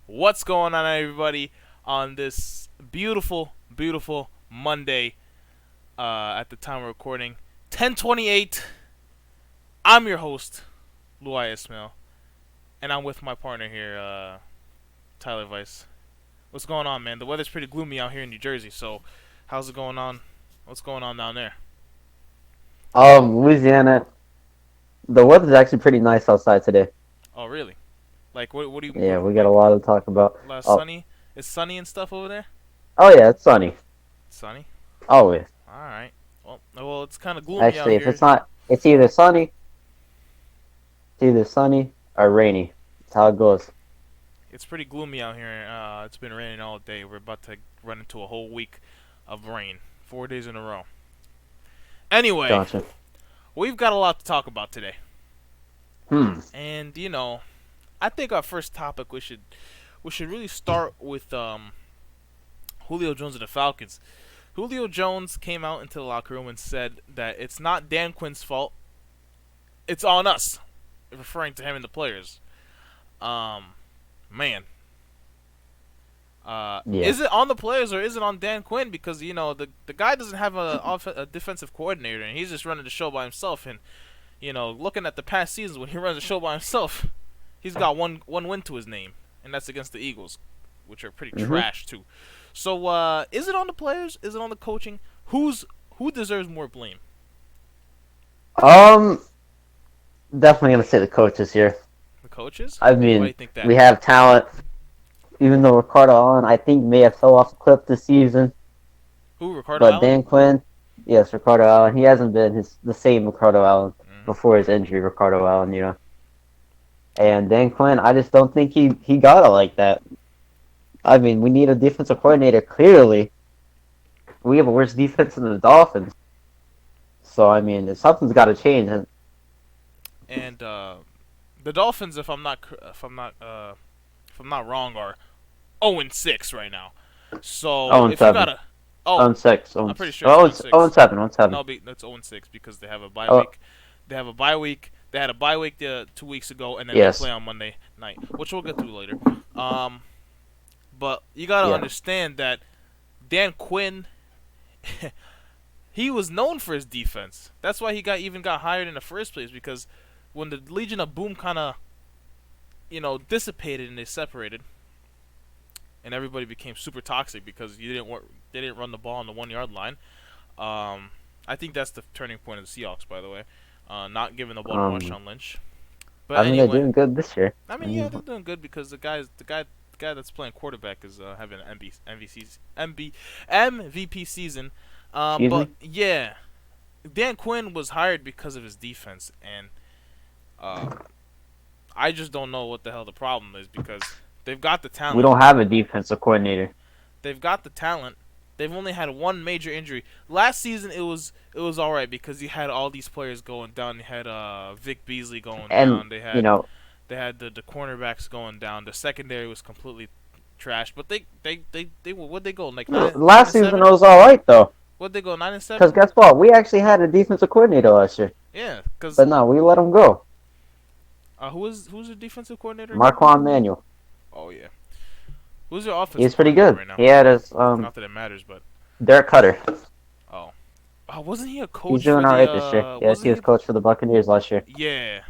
What's going on, everybody, on this beautiful, beautiful Monday at the time of recording, 10:28. I'm your host, Louai, and I'm with my partner here, Tyler Weiss. What's going on, man? The weather's pretty gloomy out here in New Jersey, so how's it going on? What's going on down there? Louisiana, the weather's actually pretty nice outside today. Oh, really? Like, what do you, Yeah, we got a like, lot to talk about. Oh, sunny? It's sunny and stuff over there? oh yeah, it's sunny. Sunny? Always. Alright. Well, it's kind of gloomy out Actually, if here. it's not, it's either sunny or rainy. That's how it goes. It's pretty gloomy out here. It's been raining all day. We're about to run into a whole week of rain, 4 days in a row. Anyway, Gotcha. we've got a lot to talk about today, Hmm. and I think our first topic we should really start with Julio Jones and the Falcons. Julio Jones came out into the locker room and said that it's not Dan Quinn's fault. It's on us, referring to him and the players. Um, man, Yeah. is it on the players or is it on Dan Quinn? Because the guy doesn't have a defensive coordinator and he's just running the show by himself. And looking at the past seasons when he runs the show by himself, he's got one win to his name, and that's against the Eagles, which are pretty Mhm. trash too. So is it on the players? Is it on the coaching? Who deserves more blame? Um, Definitely gonna say the coaches here. The coaches? I Why do mean, you think that? we have talent. Even though Ricardo Allen, I think, may have fell off the cliff this season, Who? Ricardo but Allen? Dan Quinn, yes, Ricardo Allen, he hasn't been the same Ricardo Allen Mm-hmm. before his injury. Ricardo Allen. And Dan Quinn, I just don't think he got it like that. I mean, we need a defensive coordinator. Clearly, we have a worse defense than the Dolphins. So I mean, something's got to change. And And the Dolphins, if I'm not wrong, are 0-6 right now. So oh and if you 7, gotta, oh oh, and 6, I'm pretty sure it's 0 and oh 6. and 7, 0 and 7. No, that's 0-6 because they have a bye Oh week. They have a bye week. They had a bye week 2 weeks ago, and then they yes, play on Monday night, which we'll get to later. Um, but you gotta yeah. understand that Dan Quinn, he was known for his defense. That's why he got hired in the first place. Because when the Legion of Boom kind of dissipated and they separated, and everybody became super toxic because they didn't run the ball on the 1 yard line. I think that's the turning point of the Seahawks, by the way, not giving the ball to Um, Marshawn Lynch. But I mean, they're anyway, doing good this year. I I mean, yeah, mean, they're doing good because the guy that's playing quarterback is having an MVP season. excuse But me. yeah, Dan Quinn was hired because of his defense, and uh, I just don't know what the hell the problem is because they've got the We talent. don't have a defensive coordinator. They've got the talent. They've only had one major injury. Last season it was all right because you had all these players going down. You had Vic Beasley going And down. They you had know, they had the cornerbacks going down. The secondary was completely trash. But they what'd they go like nine last and season seven? it was all right though. What'd they go 9 and 7? Because guess what? We actually had a defensive coordinator last year, Yeah, because but no, we let him go. who's the defensive coordinator again? Marquand Manuel. Oh yeah, who's your offensive He's pretty coordinator good. right now? He had his Not that it matters, but Derek Cutter. oh, wasn't he a He's coach for doing all the right this year. Yes, wasn't he was he? coach for the Buccaneers last year. Yeah.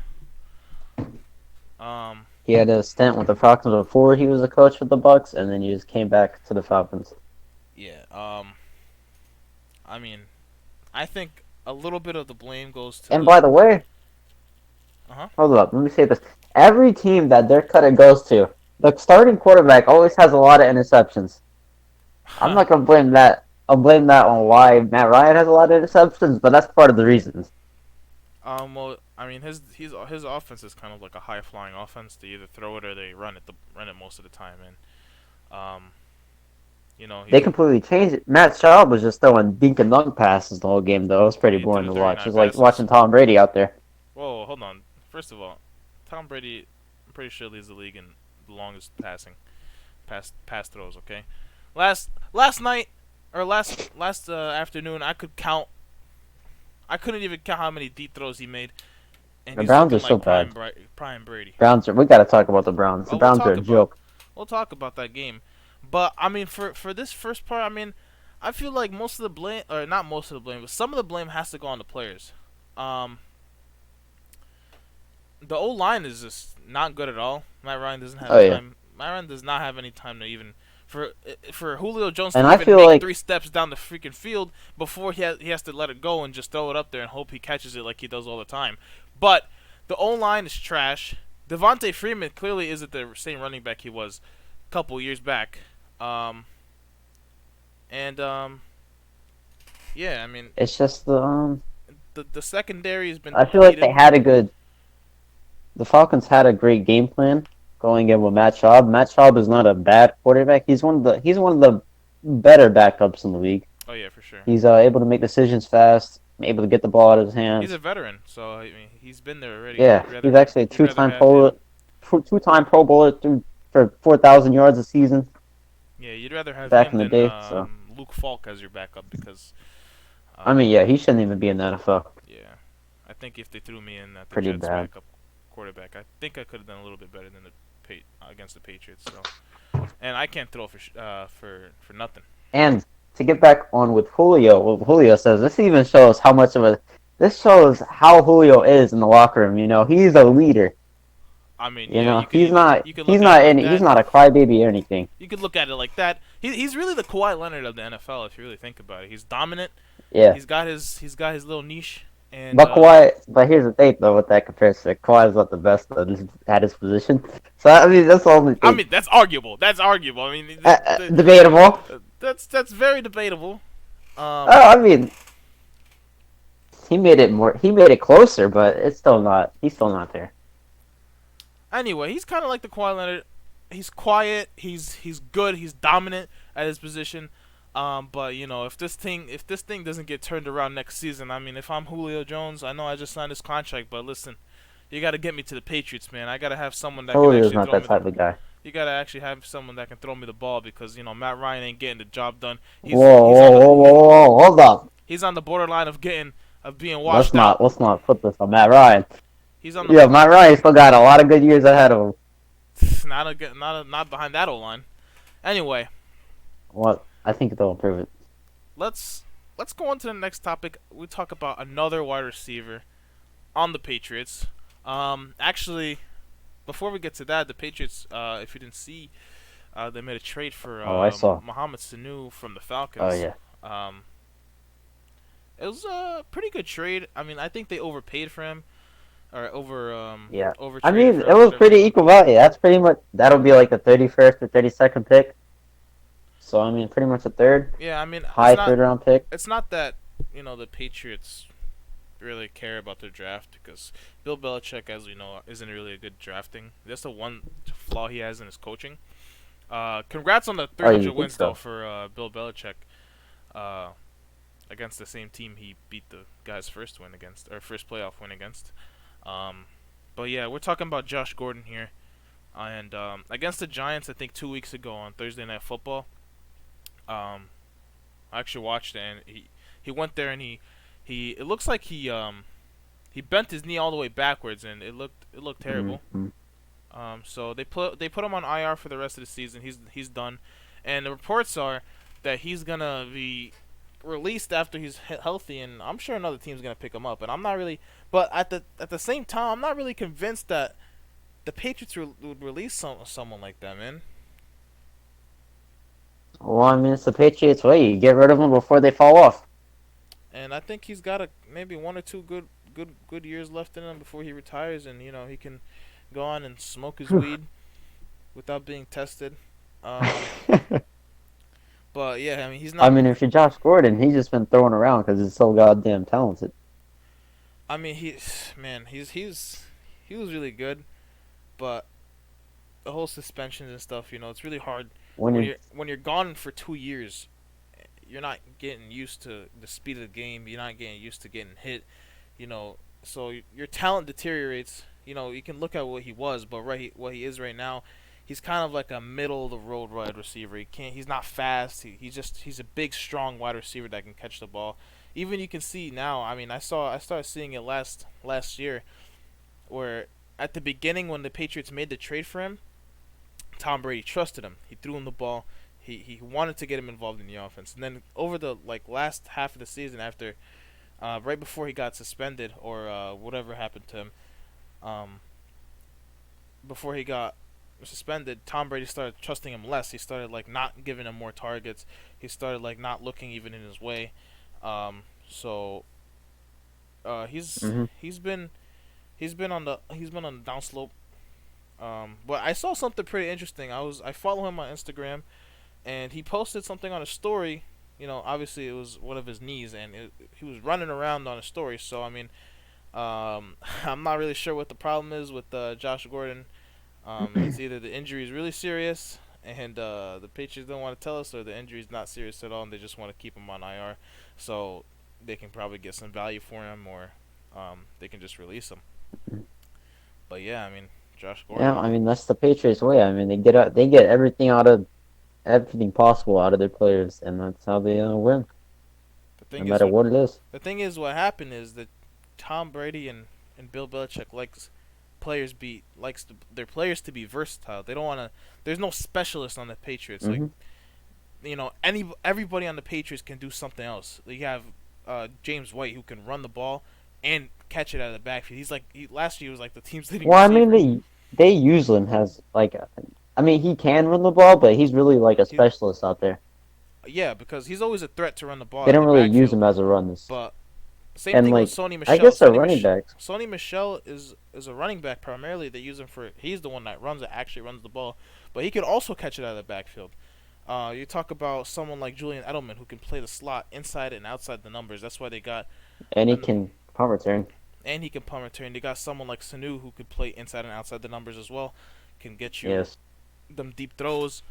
Um. He had a stint with the Falcons before he was a coach with the Bucks, and then he just came back to the Falcons. Yeah. I mean, I think a little bit of the blame goes to And the. by the way, Uh huh. hold up, let me say this: every team that Derek Cutter goes to, the starting quarterback always has a lot of interceptions. I'm not gonna blame that. I'll blame that on why Matt Ryan has a lot of interceptions, but that's part of the reasons. Well, I mean, his offense is kind of like a high flying offense. They either throw it or they run it most of the time, and um, They he's a completely changed it. Matt Schaub was just throwing dink and dunk passes the whole game, though. It was yeah, pretty he boring threw to watch. It 39 was like passes. watching Tom Brady out there. Whoa, hold on. First of all, Tom Brady, I'm pretty sure leads the league in the longest pass throws. Okay, last night or last afternoon, I couldn't even count how many deep throws he made, and The he's Browns are looking so like bad. prime Brady. We got to talk about the Browns. The Oh, we'll Browns are talk a about joke. we'll talk about that game. But I mean, for this first part, I mean, I feel like most of the blame, or not most of the blame, but some of the blame has to go on the players. Um, the O line is just not good at all. Matt Ryan doesn't have Oh yeah, time. Matt Ryan does not have any time to even for Julio Jones to and I even feel make like 3 steps down the freaking field before he has to let it go and just throw it up there and hope he catches it like he does all the time. But the O line is trash. Devontae Freeman clearly isn't the same running back he was a couple years back. Um, and yeah, I mean it's just the secondary has been I feel like they depleted. had a good. The Falcons had a great game plan going in with Matt Schaub. Matt Schaub is not a bad quarterback. He's one of the better backups in the league. Oh yeah, for sure. He's able to make decisions fast, able to get the ball out of his He's a hands. veteran, so I mean he's been there already. Yeah, he's actually a You'd rather two-time have him. two-time Pro Bowler through for 4,000 yards a season Yeah, you'd rather have back him in the than day. So Luke Falk as your backup because, I mean, yeah, um, he shouldn't even be in the NFL. yeah, I think if they threw me in at the Pretty Jets bad. backup quarterback, I think I could have done a little bit better than against the Patriots. So, and I can't throw for nothing. And to get back on with Julio, what Julio says, this even shows how much of a this shows how Julio is in the locker room. He's a leader. I mean, yeah, you could He's not you could he's look at not it like any he's that. not a crybaby or anything. You could look at it like that. He's really the Kawhi Leonard of the NFL if you really think about it. He's dominant. Yeah. He's got his little niche, and But here's the thing though with that comparison, Kawhi's not the best at his position. So I mean that's the only I thing. mean that's arguable. That's arguable. I mean Debatable. that's very debatable. I mean he made it closer, but it's still not he's still not there. Anyway, he's kind of like the Kawhi Leonard. He's quiet. He's good. He's dominant at his position. But if this thing doesn't get turned around next season, I mean, if I'm Julio Jones, I know I just signed this contract, but listen, you got to get me to the Patriots, man. I got to have someone that can Julio's actually not throw that me the. type of guy. You got to actually have someone that can throw me the ball because Matt Ryan ain't getting the job done. Whoa, He's on whoa, the whoa, whoa, whoa, hold up. he's on the borderline of being Let's washed out. not let's not put this on Matt Ryan. He's on the Yeah, Matt Ryan still got a lot of good years ahead of him. not behind that O line. Anyway, What I think they'll improve it. let's let's go on to the next topic. We talk about another wide receiver on the Patriots. Actually, before we get to that, the Patriots, if you didn't see, they made a trade for Oh, I saw. Mohamed Sanu from the Oh Falcons. yeah. Um, it was a pretty good trade. I mean, I think they overpaid for him, or Yeah. over I traded mean, for it him, was whatever. pretty equal value. That's pretty much that'll be like the 31st or 32nd pick. So I mean, pretty much a third, Yeah, I mean, high third round pick. it's not that the Patriots really care about their draft because Bill Belichick, as we know, isn't really a good drafting. That's the one flaw he has in his coaching. Congrats on the Oh, you 300 think wins though so? for Bill Belichick uh, against the same team he beat the guy's first win against or first playoff win against. Um, but yeah, we're talking about Josh Gordon here, and against the Giants, I think 2 weeks ago on Thursday Night Football. I actually watched it, and he went there and he it looks like he bent his knee all the way backwards, and it looked terrible. Mm-hmm. So they put him on IR for the rest of the season. He's done, and the reports are that he's gonna be released after he's healthy, and I'm sure another team's gonna pick him up. And I'm not really, but at the same time, I'm not really convinced that the Patriots would release someone like that, man. Well, I mean, it's the Patriots way. You get rid of them before they fall off. And I think he's got maybe 1 or 2 good years left in him before he retires, and he can go on and smoke his weed without being tested. Um, but yeah, I mean he's I not. mean, if you're Josh Gordon, he's just been thrown around because he's so goddamn talented. I mean he was really good, but the whole suspensions and stuff, it's really hard When when you're you're gone for 2 years. You're not getting used to the speed of the game. You're not getting used to getting hit. So your talent deteriorates. You can look at what he was, but what he is right now, he's kind of like a middle of the road wide receiver. He's not fast. He's a big, strong wide receiver that can catch the ball. Even you can see now. I mean, I started seeing it last year, where at the beginning when the Patriots made the trade for him, Tom Brady trusted him. He threw him the ball. He wanted to get him involved in the offense. And then over the last half of the season, after right before he got suspended or whatever happened to him, um, before he got suspended, Tom Brady started trusting him less. He started not giving him more targets. He started not looking even in his way. So he's Hmm. he's been he's been on the downslope. But I saw something pretty interesting. I follow him on Instagram, and he posted something on a story. Obviously it was one of his knees, and he was running around on a story. So I mean, I'm not really sure what the problem is with Josh Gordon. It's either the injury is really serious, and the Patriots don't want to tell us, or the injury is not serious at all, and they just want to keep him on IR, so they can probably get some value for him, or they can just release him. But yeah, I mean, Josh Yeah, Gordon. I mean that's the Patriots way. I mean they get everything possible out of their players, and that's how they win, The no thing is, matter what it is. what happened is that Tom Brady and Bill Belichick likes their players to be versatile. They don't want to. There's no specialist on the Patriots. Hmm. Everybody on the Patriots can do something else. You have James White who can run the ball and catch it out of the backfield. Last year he was like the team's leading Well, I mean receiver. they use him as I mean he can run the ball, but he's really like a He specialist out there. Yeah, because he's always a threat to run the ball They out of don't the really use backfield. him as a run this, But same and thing with Sony I Michelle. guess they're running backs. Sony Michelle is a running back primarily. They use him for he's the one that actually runs the ball, but he could also catch it out of the backfield. You talk about someone like Julian Edelman who can play the slot inside and outside the numbers. That's why they got And he an can punt return. and he can punt return. They got someone like Sanu who could play inside and outside the numbers as well. Can get you Yes. them deep throws.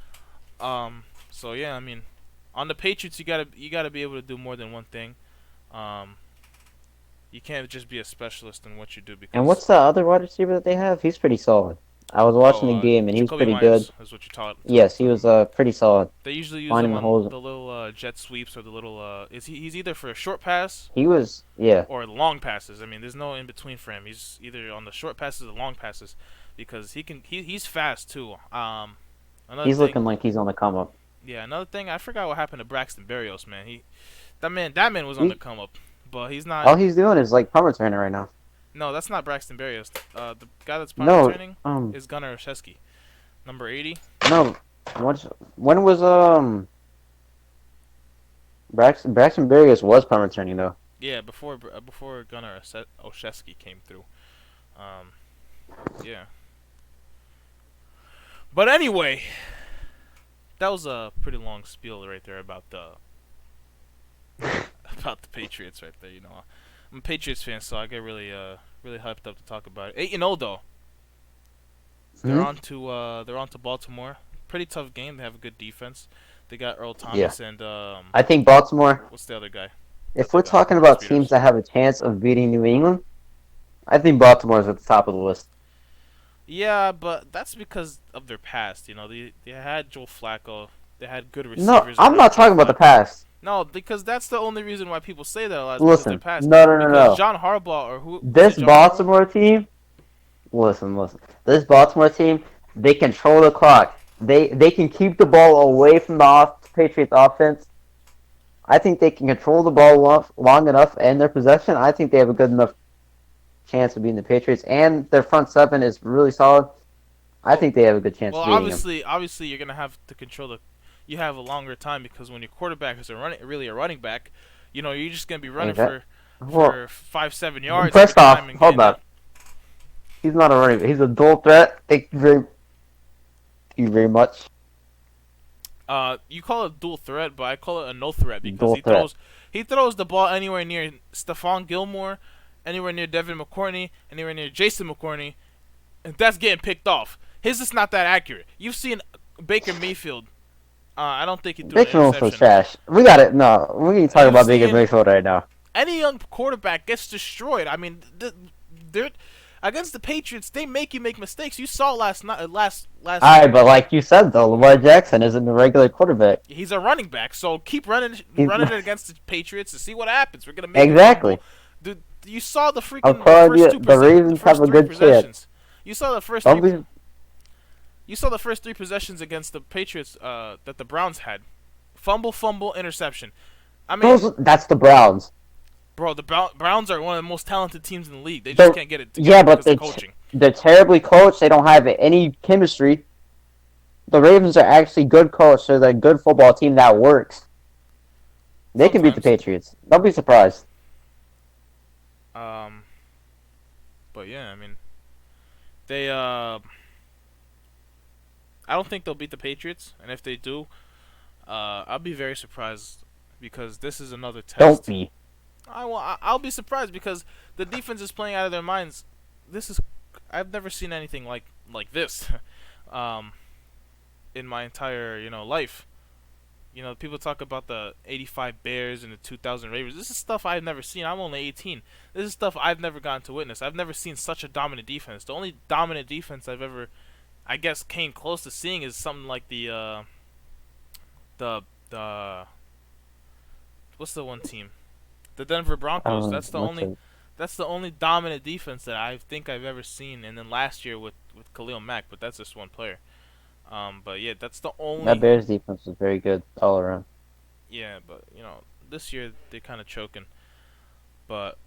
So yeah, I mean, on the Patriots you gotta be able to do more than one thing. Um, you can't just be a specialist in what you do And because what's the other wide receiver that they have? He's pretty solid. I was watching the game and he was Jacoby pretty good. Myers is what you're Yes, he talking was about. pretty solid. They usually use him Finding the on holes. the little jet sweeps or the little he's either for a short pass He was yeah. or long passes. I mean, there's no in between for him. He's either on the short passes or long passes because he's fast too. Another He's thing, looking like he's on the come up. yeah, another thing. I forgot what happened to Braxton Berrios, man. That man was on the He come up, but he's not. all he's doing is like punt returning right now. No, that's not Braxton Berrios. The guy that's punt No, returning is Gunnar Olszewski, number 80. no. When was Braxton Berrios was punt returning though. Yeah, before Gunnar Olszewski came through. Um, yeah. But anyway, that was a pretty long spiel right there about the Patriots right there. I'm a Patriots fan, so I get really hyped up to talk about it. 8-0 though. They're Hmm. on to Baltimore. Pretty tough game. They have a good defense. They got Earl Yeah, Thomas and I think Baltimore. what's the other guy that If they we're got? talking Marcus about teams Peters. that have a chance of beating New England, I think Baltimore's at the top of the list. Yeah, but that's because of their past. They had Joe Flacco. They had good No, receivers I'm around not Joe talking about the Flacco. past. No, because that's the only reason why people say that a lot is because of their Listen, past. no, no, no, Because no. John Harbaugh or who was This it? John Harbaugh? Baltimore team, listen. This Baltimore team, they control the clock. They can keep the ball away from the Patriots offense. I think they can control the ball long enough and their possession. I think they have a good enough chance of beating the Patriots, and their front seven is really solid. I Well, think they have a good chance well, of beating them. obviously, you're gonna have to control the. You have a longer time because when your quarterback is really a running back, you're just gonna be running Exactly. for Well, 5-7 yards every first off, time and hold getting on. up. He's not a running back. He's a dual threat. Thank you very much. You call it dual threat, but I call it a no threat because Dual threat. he throws the ball anywhere near Stephon Gilmore, anywhere near Devin McCourty, anywhere near Jason McCourty, and that's getting picked off. His is not that accurate. You've seen Baker Mayfield. I don't think he threw an Baker Mayfield's interception. trash. We got it. No, we can talk You've about Baker seen Mayfield right now. any young quarterback gets destroyed. I mean, they're against the Patriots. They make you make mistakes. You saw last night, last. All right, but like you said though, Lamar Jackson isn't a regular quarterback. He's a running back, so keep running He's it against the Patriots to see what happens. We're gonna make exactly. it fumble. Dude, you saw the I'll freaking call first you. The the Ravens have first a three good chance. possessions. You saw the first Don't three. be. You saw the first three possessions against the Patriots that the Browns had. Fumble, fumble, interception. I mean, That's the Browns. bro, the Browns are one of the most talented teams in the league. They just They're, can't get it together yeah, but because of coaching. they're terribly coached. They don't have any chemistry. The Ravens are actually good coached. They're a good football team that works. They can beat the Sometimes. Patriots. Don't be surprised. Um, but yeah, I mean, they I don't think they'll beat the Patriots, and if they do, I'll be very surprised because this is another Don't test. be. I'll be surprised because the defense is playing out of their minds. This is I've never seen anything like this, um, in my entire life. People talk about the '85 Bears and the 2000 Ravens. This is stuff I've never seen. I'm only 18. This is stuff I've never gotten to witness. I've never seen such a dominant defense. The only dominant defense I've ever, I guess, came close to seeing is something like the what's the one team? The Denver Broncos. What's it? That's the only dominant defense that I think I've ever seen. And then last year with Khalil Mack, but that's just one player. But yeah, that's the That only. Bears defense was very good all around. Yeah, but this year they're kind of choking. But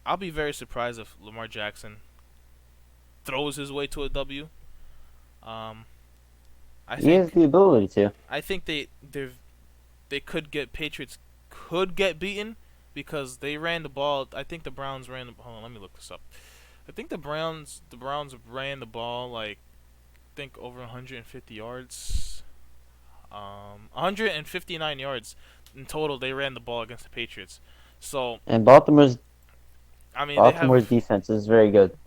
I'll be very surprised if Lamar Jackson throws his way to a W. Um, I He has think the ability to. I think they could get Patriots could get beaten because they ran the ball. I think the Browns ran the. Hold on, let me look this up. I think the Browns ran the ball like I think over 150 yards. 159 yards in total. They ran the ball against the Patriots. So And I mean Baltimore's defense is very good.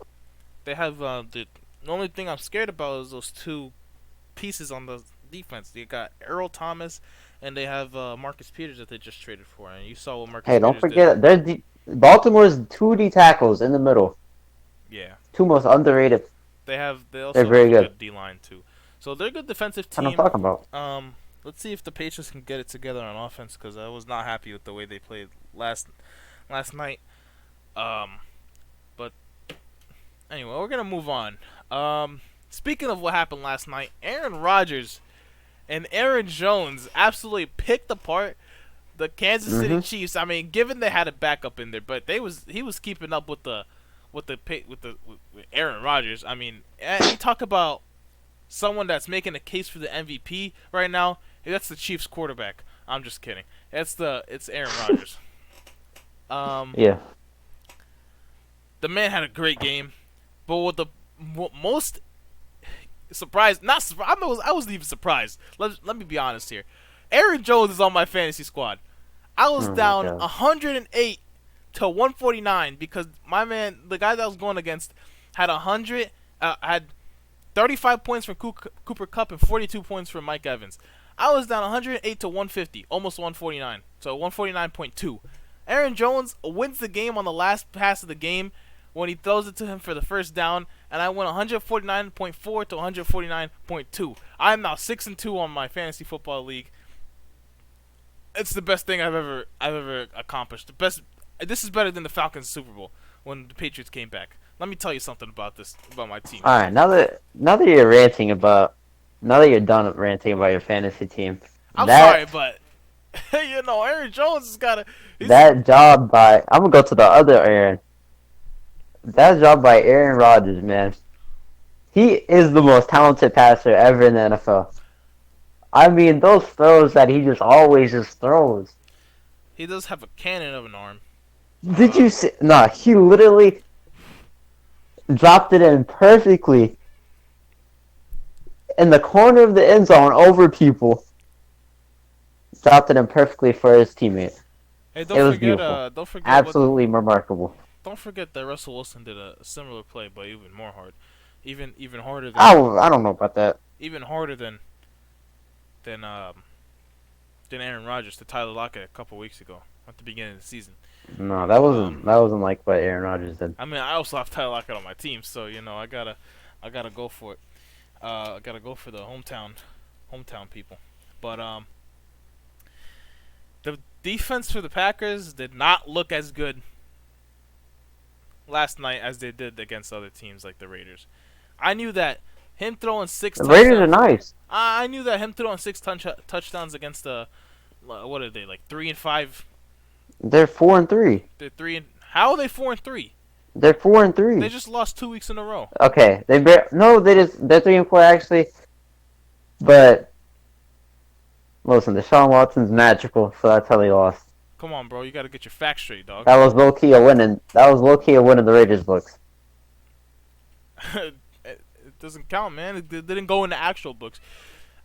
they have the only thing I'm scared about is those two pieces on the defense. They got Earl Thomas and they have Marcus Peters that they just traded for. And you saw what Marcus Hey, don't Peters did. forget, Baltimore's two D tackles in the middle. Yeah, Two most underrated. they They're also have very a good. good D line too. So they're a good defensive What I'm team. talking about. Let's see if the Patriots can get it together on offense because I was not happy with the way they played last night. Um, but anyway, we're gonna move on. Speaking of what happened last night, Aaron Rodgers and Aaron Jones absolutely picked apart the Kansas City Mm-hmm. Chiefs. I mean, given they had a backup in there, but he was keeping up with Aaron Rodgers. I mean, you talk about someone that's making a case for the MVP right now. That's the Chiefs quarterback. I'm just kidding. It's Aaron Rodgers. Um, Yeah. the man had a great game, but what the most surprised, not surprised, I wasn't even surprised. Let me be honest here. Aaron Jones is on my fantasy squad. I was Oh my down God. 108 to 149 because my man, the guy that I was going against, had 35 points from Cooper Kupp and 42 points from Mike Evans. I was down 108 to 150, almost 149, so 149.2. Aaron Jones wins the game on the last pass of the game when he throws it to him for the first down, and I went 149.4 to 149.2. I am now 6-2 on my fantasy football league. It's the best thing I've ever accomplished. The best. This is better than the Falcons Super Bowl when the Patriots came back. Let me tell you something about my team. All right. Now that you're done ranting about your fantasy team, I'm sorry, that but Aaron Jones has got to. that job by I'm gonna go to the other Aaron. That job by Aaron Rodgers, man. He is the most talented passer ever in the NFL. I mean, those throws that he just always just throws. He does have a cannon of an arm. Did you see? Nah, he literally dropped it in perfectly in the corner of the end zone over people. Dropped it in perfectly for his teammate. Hey, It was beautiful. Absolutely remarkable. Don't forget that Russell Wilson did a similar play, but even more hard, even harder I don't know about that. even harder than Aaron Rodgers to Tyler Lockett a couple weeks ago at the beginning of the season. No, Um, that wasn't like what Aaron Rodgers did. I mean, I also have Tyler Lockett on my team, so I gotta go for it. I gotta go for the hometown people. But the defense for the Packers did not look as good last night as they did against other teams like the Raiders. I knew that Him throwing six The Raiders are touchdowns. nice. I knew that him throwing six touchdowns against the what are they like 3-5? They're 4-3. They're three and how are they 4-3? They're four and They three. just lost 2 weeks in a row. Okay, no, they're 3-4 actually. But listen, Deshaun Watson's magical, so that's how they lost. Come on, bro, you gotta get your facts straight, dog. That was low key a winning. That was low key a win in the Raiders books. It doesn't count, man. It didn't go in the actual books.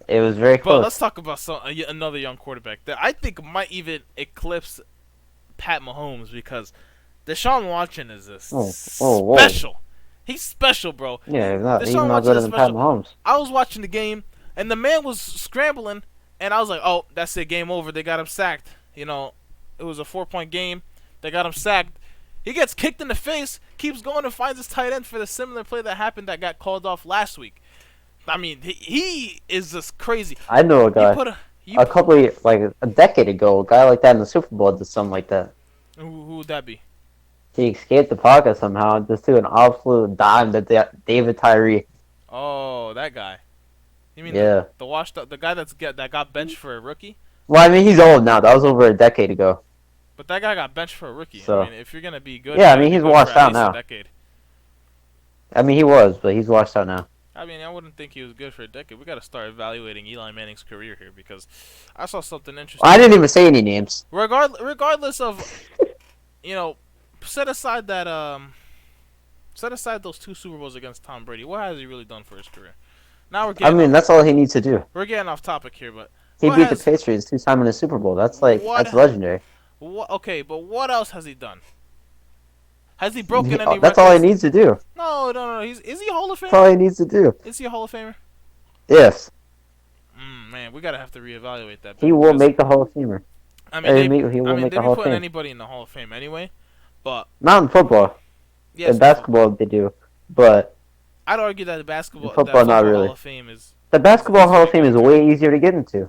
It was very But close. let's talk about another young quarterback that I think might even eclipse Pat Mahomes because Deshaun Watson is Whoa. special. He's special, bro. Yeah, he's Deshaun not Watson better is than Pat special. Mahomes. I was watching the game, and the man was scrambling, and I was like, oh, that's it, game over. They got him sacked. You know, it was a 4-point game. They got him sacked. He gets kicked in the face, keeps going and finds his tight end for the similar play that happened that got called off last week. I mean, he is just crazy. I know a guy. A decade ago, a guy like that in the Super Bowl did something like that. Who would that be? He escaped the pocket somehow, just threw an absolute dime to David Tyree. Oh, that guy. You mean Yeah. the washed up, the guy that got benched for a rookie? Well, I mean, he's old now. That was over a decade ago. But that guy got benched for a rookie. So, I mean, if you're gonna be good, yeah, you I mean, gotta be he's good for washed at out least now. a decade. I mean, he was, but he's washed out now. I mean, I wouldn't think he was good for a decade. We got to start evaluating Eli Manning's career here because I saw something interesting. I didn't even say any names. Regardless of, you know, set aside those 2 Super Bowls against Tom Brady. What has he really done for his career? Now I mean, that's all he needs to do. we're getting off topic here, but He beat the Patriots 2 times in the Super Bowl. That's legendary. Okay, but what else has he done? Has he broken any records? That's all he needs to do. No. Is he a Hall of Famer? That's all he needs to do. Is he a Hall of Famer? Yes. Man, we gotta have to reevaluate that. He will make the Hall of Famer. I mean, he will make the they'd Hall be of putting Fame. anybody in the Hall of Fame anyway, but Not in football. yes, In basketball, they do. But I'd argue that the basketball, not really. Hall of Fame is the basketball Hall of Fame is way easier to get into.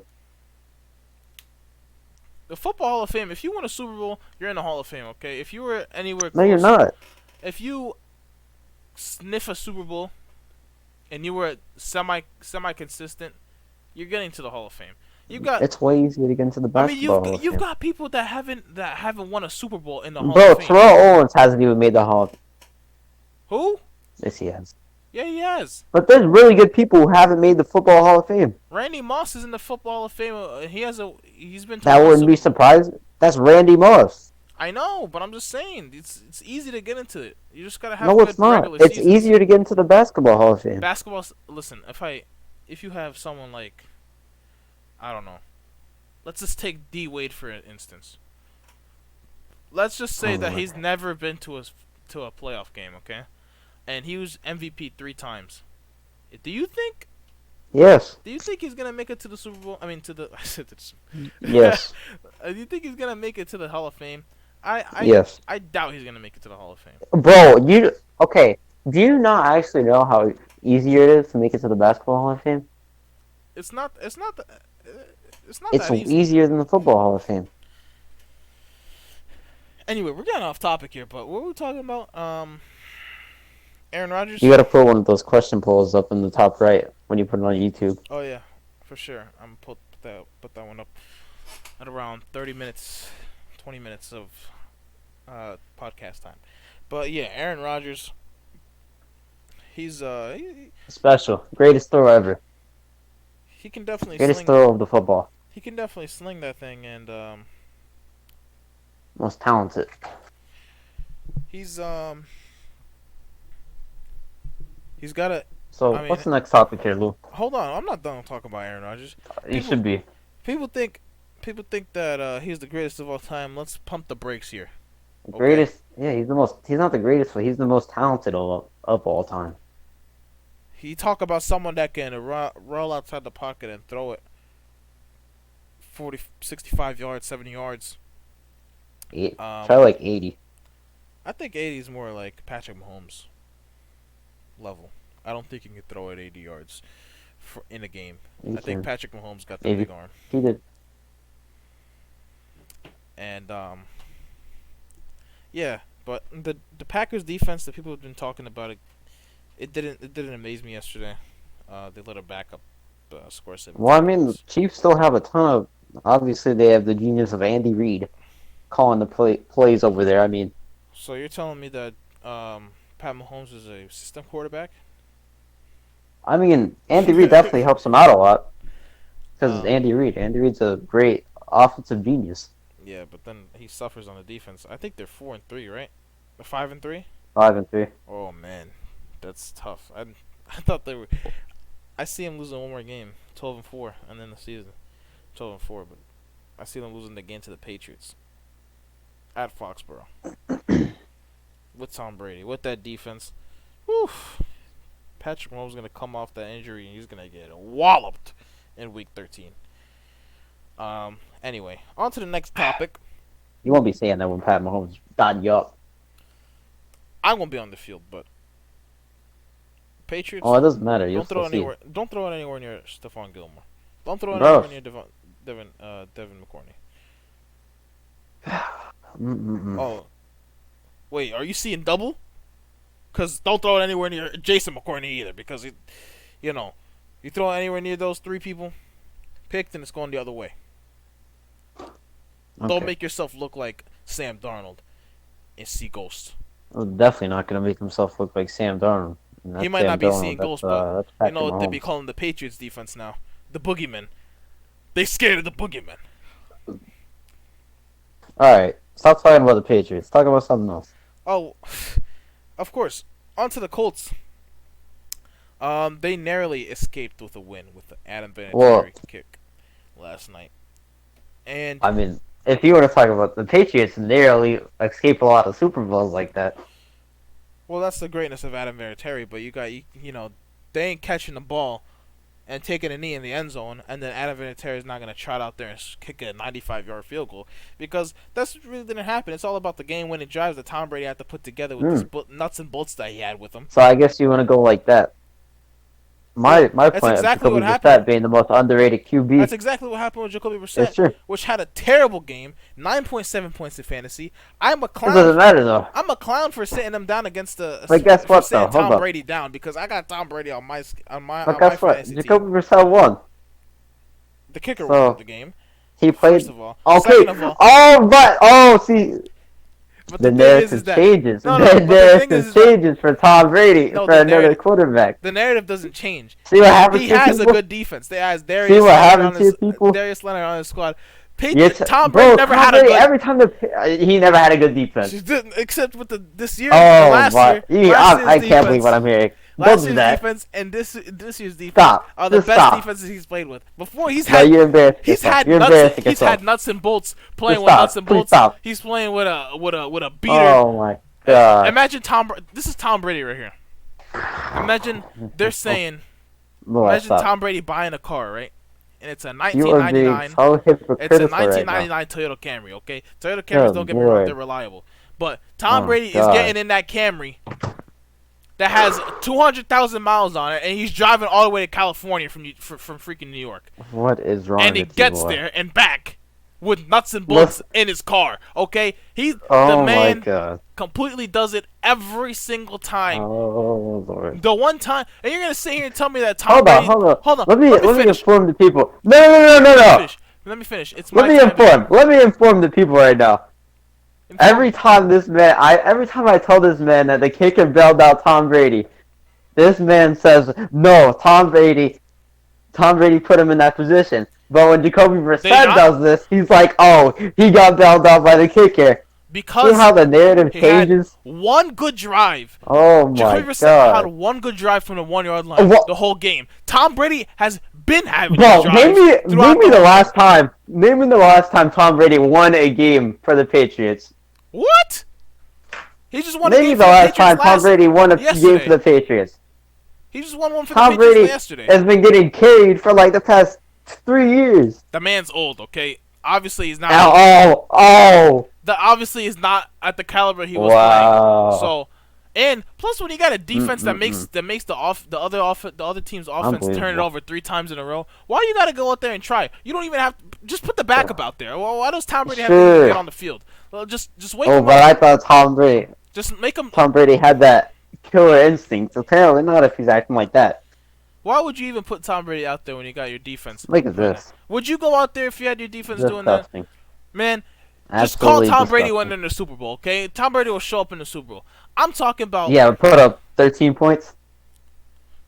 the football Hall of Fame. If you win a Super Bowl, you're in the Hall of Fame. Okay, if you were anywhere close, No, you're not. If you sniff a Super Bowl and you were semi consistent, you're getting to the Hall of Fame. It's way easier to get into the basketball Hall of Fame. You've got people that haven't won a Super Bowl in the Hall Bro, of Fame. Terrell Owens hasn't even made the Hall of Fame. Who? Yes, he has. Yeah, he has. But there's really good people who haven't made the Football Hall of Fame. Randy Moss is in the Football Hall of Fame. He's been. That wouldn't be surprising. That's Randy Moss. I know, but I'm just saying it's easy to get into it. You just gotta have No, good it's not. regular It's seasons. easier to get into the Basketball Hall of Fame. Basketball. Listen, if you have someone like, I don't know, let's just take D Wade for instance. Let's just say that he's never been to a playoff game, okay, and he was MVP 3 times. Do you think? Yes. Do you think he's gonna make it to the Super Bowl? I mean, to the. I said to the. Yes. Do you think he's gonna make it to the Hall of Fame? Yes. I doubt he's gonna make it to the Hall of Fame. Bro, okay? Do you not actually know how easier it is to make it to the Basketball Hall of Fame? It's not. It's not It's that easy. easier than the Football Hall of Fame. Anyway, we're getting off topic here, but what were we talking about? Aaron Rodgers. You gotta put one of those question polls up in the top right when you put it on YouTube. Oh yeah, for sure. I'm put that one up at around 30 minutes, 20 minutes of podcast time. But yeah, Aaron Rodgers. He's Special, greatest throw ever. he can definitely Greatest sling. throw of the football. He can definitely sling that thing, and Most talented. he's got a. So what's the next topic here, Lou? Hold on, I'm not done talking about Aaron Rodgers. You should be. People think that he's the greatest of all time. Let's pump the brakes here. The greatest. Yeah, he's the most. He's not the greatest, but he's the most talented of all time. He talk about someone that can roll outside the pocket and throw it 40, 65 yards, 70 yards. Try like 80. I think 80 is more like Patrick Mahomes level. I don't think he can throw it 80 yards in a game. I think Patrick Mahomes got the big arm. He did. And yeah, but the Packers defense that people have been talking about, it didn't amaze me yesterday. They let a backup score Well, 17 I mean, the points. Chiefs still have a ton of. Obviously, they have the genius of Andy Reid calling the plays over there. I mean, So you're telling me that Pat Mahomes is a system quarterback? Andy Reid definitely helps them out a lot because it's um, Andy Reid. Andy Reid's a great offensive genius. yeah, but then he suffers on the defense. I think they're 4-3, right? They're 5-3. 5-3. Oh man, that's tough. I thought they were. I see him losing one more game, 12-4, and then the season, 12-4. But I see them losing the game to the Patriots at Foxborough with Tom Brady with that defense. Whew. Patrick Mahomes gonna come off that injury and he's gonna get walloped in Week 13. Anyway, on to the next topic. You won't be saying that when Pat Mahomes dotting you up. I won't be on the field, but Oh, Patriots, it doesn't matter. You'll don't throw still it see. anywhere. Don't throw it anywhere near Stephon Gilmore. Don't throw it Bro. anywhere near Devin McCourty. Mm-mm-mm. Oh, wait, are you seeing double? Because don't throw it anywhere near Jason McCourty either. Because you know, you throw it anywhere near those three people picked, and it's going the other way. Okay. Don't make yourself look like Sam Darnold and see ghosts. Well, definitely not going to make himself look like Sam Darnold. He might Sam not be Darnold. seeing ghosts, but That's you Patrick know what they be Mahomes. calling the Patriots defense now? The boogeyman. They scared of the boogeyman. All right, stop talking about the Patriots. Talk about something else. Oh, of course. On to the Colts. They narrowly escaped with a win with the Adam Well, Vinatieri kick last night. And I mean, if you want to talk about the Patriots, narrowly escape a lot of Super Bowls like that. well, that's the greatness of Adam Vinatieri. But you know, they ain't catching the ball and taking a knee in the end zone, and then Adam Vinatieri is not going to trot out there and kick a 95-yard field goal because that's what really didn't happen. It's all about the game-winning drives that Tom Brady had to put together with this nuts and bolts that he had with him. So I guess you want to go like that. My point exactly of what Jacoby happened. Brissett being the most underrated QB. That's exactly what happened with Jacoby It's Brissett, true. which had a terrible game, 9.7 points in fantasy. I'm a It clown. doesn't matter though. I'm a clown for sitting him down against the. But guess for what, sitting though? Hold Tom up. Brady down because I got Tom Brady on my But my guess what? fantasy Jacoby team. Brissett won. The kicker So, won the game. He played. First of all, Okay. second of all, See, but the the thing narrative is that changes. no, The but the thing narrative is that changes for Tom Brady no, for the another narrative quarterback. the narrative doesn't change. See what happens He to has a people? good defense. They has See what happens to people? Darius Leonard on his squad. Bro, Tom Brady never Tom had a Brady, good. every time he never had a good defense. She didn't, except with this year, Oh last my! year. Last year's I can't defense. believe what I'm hearing. Don't Last do year's that. defense and this year's defense Stop. are the Just best stop. defenses he's played with. Before he's No, had you're embarrassing he's yourself. had You're nuts embarrassing he's yourself. had nuts and bolts playing Just with stop. nuts and Please bolts. stop. He's playing with a beater. Oh my god! Imagine this is Tom Brady right here. Imagine they're saying Lord, imagine stop. Tom Brady buying a car, right? And it's a You are being 1999 so It's a hypocritical right now. 1999 Toyota Camry, okay? Toyota Camrys, Good don't get me wrong, lord. they're reliable. But Tom Oh, Brady is God. getting in that Camry that has 200,000 miles on it, and he's driving all the way to California from freaking New York. What is wrong And he with you, gets boy? there and back with nuts and bolts in his car, okay? The Oh my man god! completely does it every single time. Oh lord! The one time, and you're gonna sit here and tell me that Tom Hold Brady. on. Hold on. Let me finish. inform the people. No. Let me finish. It's Let my me time. inform. Let me inform the people right now. Every time I tell this man that the kicker bailed out Tom Brady, this man says no. Tom Brady put him in that position. But when Jacoby Brissett does this, he's like, oh, he got bailed out by the kicker. Because see how the narrative he changes? Had one good drive. Oh my Jacoby Brissett god! had one good drive from the 1 yard line the whole game. Tom Brady has been having Bro, good name drives. me the last time. Name me the last time Tom Brady won a game for the Patriots. What? He just won a Name game me for the the last Patriots time Tom Brady won a game for the Patriots. He just won one for Tom the Patriots Brady yesterday. has been getting carried for like the past 3 years. The man's old, okay? Obviously he's not. Obviously he's not at the caliber he was playing. So, and plus when you got a defense that makes the other team's offense turn it over 3 times in a row, why you got to go out there and try? You don't even have just put the backup out there. Well, why does Tom Brady have to get on the field? Well, just wake him up. But I thought Tom Just make him. Tom Brady had that killer instinct. Apparently not if he's acting like that. Why would you even put Tom Brady out there when you got your defense Look at playing that? this. Would you go out there if you had your defense doing that? Disgusting. Man, just call Absolutely Tom Brady disgusting. winning the Super Bowl, okay? Tom Brady will show up in the Super Bowl. I'm talking about Yeah, put up 13 points.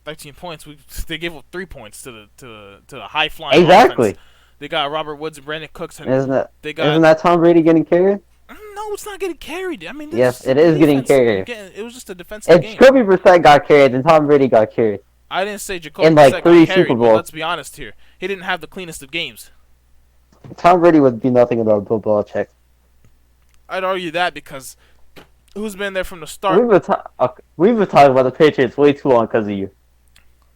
13 points. They gave up 3 points to the high flying Exactly. offense. They got Robert Woods and Brandon Cooks, and they Isn't got. that Tom Brady getting carried? No, it's not getting carried. I mean, this Yes, is it is getting carried. It was just a defensive If game. Jacoby Brissett got carried, then Tom Brady got carried. I didn't say Jacoby In like Brissett 3 got Super carried, but Bowls. let's be honest here. He didn't have the cleanest of games. Tom Brady would be nothing without Bill Belichick. I'd argue that because who's been there from the start? We've been talking about the Patriots way too long because of you.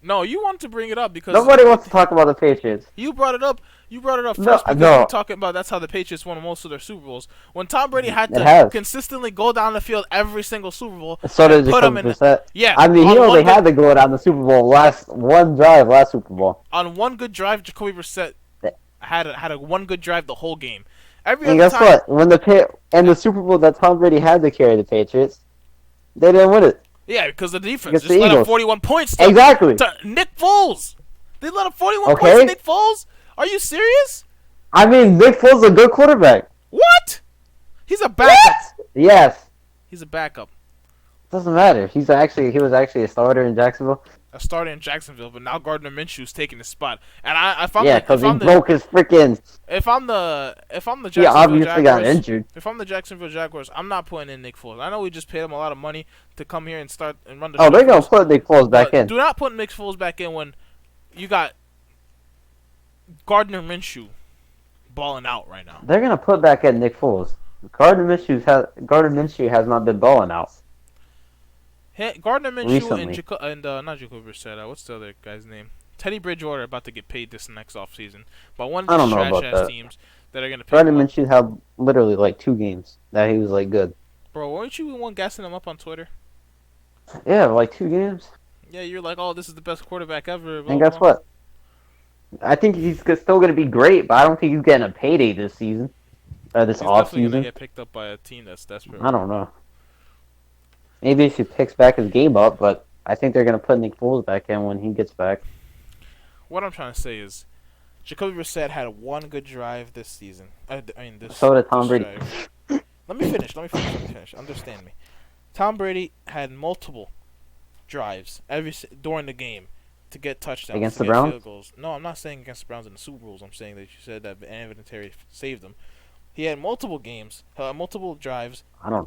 No, you wanted to bring it up because Nobody wants to talk about the Patriots. you brought it up. You brought it up No, first because no. you were talking about that's how the Patriots won most of their Super Bowls. When Tom Brady had to consistently go down the field every single Super Bowl, So did put him Jacoby in. Brissett. Yeah, I mean, he only had to go down the Super Bowl last Super Bowl. On one good drive, Jacoby Brissett had a one good drive the whole game. And guess what? When the Super Bowl that Tom Brady had to carry the Patriots, they didn't win it. Yeah, because the defense just let up 41 points to Nick Foles. They let up 41 points to Nick Foles? Are you serious? I mean, Nick Foles is a good quarterback. What? He's a backup. What? Yes. He's a backup. Doesn't matter. He was actually a starter in Jacksonville. A starter in Jacksonville, but now Gardner Minshew's taking his spot. And because he broke his freaking. If I'm the Jacksonville he obviously Jaguars, got injured. If I'm the Jacksonville Jaguars, I'm not putting in Nick Foles. I know we just paid him a lot of money to come here and start and run the. Oh, they're gonna put Nick Foles back in. Do not put Nick Foles back in when you got Gardner Minshew balling out right now. They're gonna put back in Nick Foles. Gardner Minshew has not been balling out. Gardner Minshew and not Jacoby Brissett. What's the other guy's name? Teddy Bridgewater about to get paid this next offseason. But one of these trash-ass teams that are going to pay Gardner Minshew had literally like 2 games that he was like good. Bro, weren't you the one gassing him up on Twitter? Yeah, like 2 games. Yeah, you're like, oh, this is the best quarterback ever. Blah, and guess what? I think he's still going to be great, but I don't think he's getting a payday this season. This offseason. He's definitely going to get picked up by a team that's desperate. I don't know. Maybe if he picks back his game up, but I think they're going to put Nick Foles back in when he gets back. What I'm trying to say is, Jacoby Brissett had one good drive this season. So did Tom Brady. Let me finish. Understand me. Tom Brady had multiple drives during the game to get touchdowns. Against the Browns? Field goals. No, I'm not saying against the Browns in the Super Bowls. I'm saying that you said that Evan Terry saved them. He had multiple drives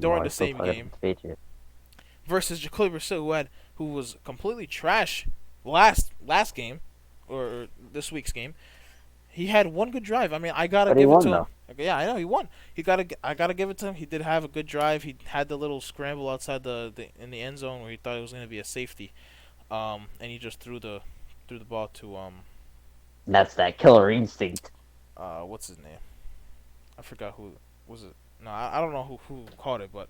during the same game. Versus Jacoby Brissett, who was completely trash last game, or this week's game. He had one good drive. I mean, I gotta give it to him. Yeah, I know he won. I gotta give it to him. He did have a good drive. He had the little scramble outside in the end zone where he thought it was gonna be a safety, and he just threw the ball to That's that killer instinct. What's his name? I forgot who was it. No, I don't know who caught it, but.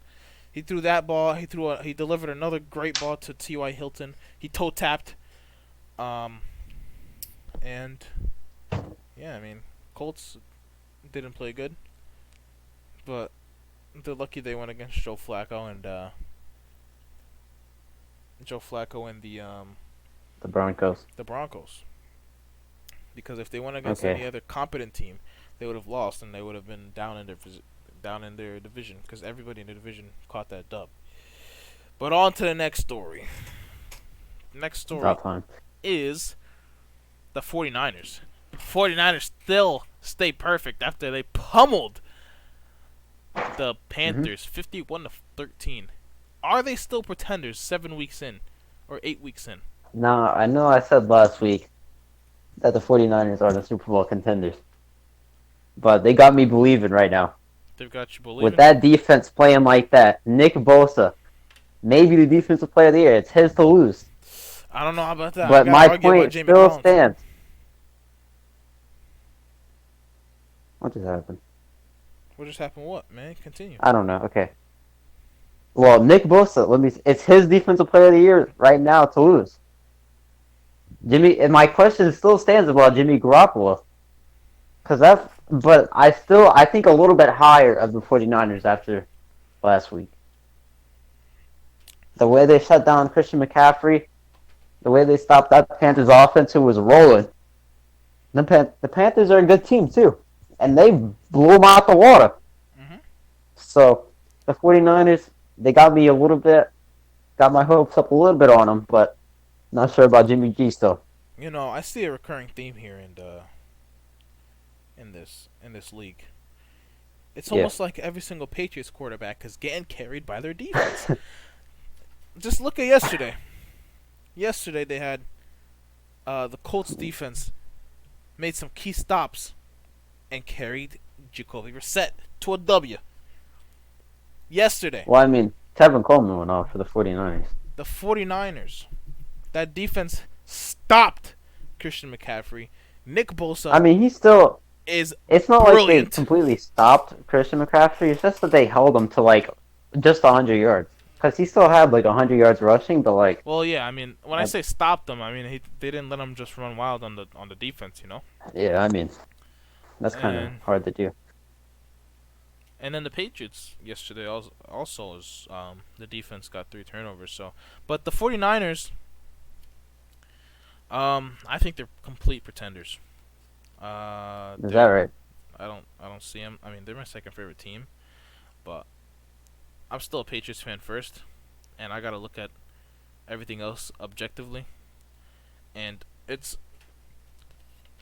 He threw that ball. He delivered another great ball to T.Y. Hilton. He toe tapped. And yeah, I mean, Colts didn't play good, but they're lucky they went against Joe Flacco and the Broncos. The Broncos. Because if they went against any other competent team, they would have lost and they would have been down in their division, because everybody in the division caught that dub. But on to the next story. Next story is the 49ers. 49ers still stay perfect after they pummeled the Panthers 51-13. Are they still pretenders 7 weeks in or 8 weeks in? No, I know I said last week that the 49ers are the Super Bowl contenders. But they got me believing right now. They've got you believing. With that defense playing like that, Nick Bosa, maybe the defensive player of the year. It's his to lose. I don't know about that. But my point still stands. What just happened? What just happened? What, man? Continue. I don't know. Okay. Well, Nick Bosa, it's his defensive player of the year right now to lose. And my question still stands about Jimmy Garoppolo. But I think a little bit higher of the 49ers after last week. The way they shut down Christian McCaffrey, The way they stopped that Panthers offense, who was rolling. The Panthers are a good team too, and they blew them out the water. Hmm. So the 49ers, they got me a little bit, got my hopes up a little bit on them, but not sure about Jimmy G still. You know, I see a recurring theme here in this league. It's Yeah. almost like every single Patriots quarterback is getting carried by their defense. Just look at yesterday. Yesterday they had the Colts defense made some key stops and carried Jacoby Brissett to a W. Yesterday, Well, I mean, Tevin Coleman went off for the 49ers. the 49ers, that defense stopped Christian McCaffrey. Nick I Bosa mean, he's still. is It's not like they brilliant. completely stopped Christian McCaffrey. It's just that they held him to like just 100 yards because he still had like 100 yards rushing, but like, Well, yeah, I mean, when I uh, say stopped them, I mean they didn't let him just run wild on the defense, you know. yeah, I mean, that's kind of And hard to do. and then the Patriots yesterday also is the defense got 3 turnovers. So, but the 49ers, I think they're complete pretenders. Is that right? I don't see them. I mean, they're my second favorite team, but I'm still a Patriots fan first, and I gotta look at everything else objectively. And it's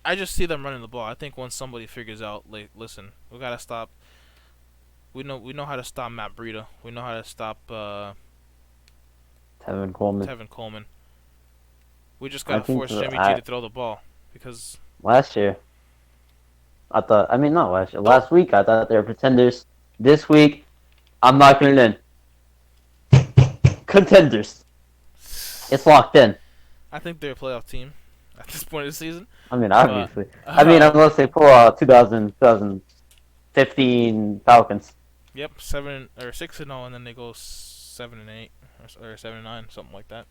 I just see them running the ball. I think once somebody figures out, like, listen, we gotta stop. We know how to stop Matt Breida. We know how to stop Tevin Coleman. Tevin Coleman. We just I gotta think force Jimmy G to throw the ball because last year, I thought. I mean, not last year. don't. Last week, I thought they were pretenders. This week, I'm knocking it in. Contenders. It's locked in. I think they're a playoff team at this point of the season. I mean, But obviously. I mean, unless they pull out 2015 Falcons. yep, 6-0, and then they go 7-8 or 7-9, something like that.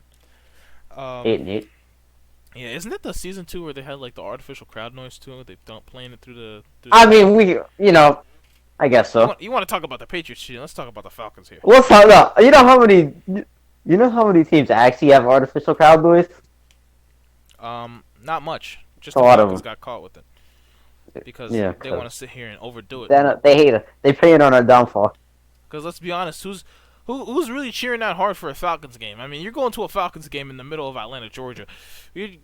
8-8. Yeah, isn't it the season 2 where they had like the artificial crowd noise too? They don't playing it through the. I mean, I guess so. You want to talk about the Patriots? Shit, let's talk about the Falcons here. Let's talk about. You know how many teams actually have artificial crowd noise? Not much. Just A the lot of Falcons them. got caught with it because Yeah, they want to sit here and overdo it. they hate it. They preying on our downfall. Because let's be honest, who's really cheering that hard for a Falcons game? I mean, you're going to a Falcons game in the middle of Atlanta, Georgia. You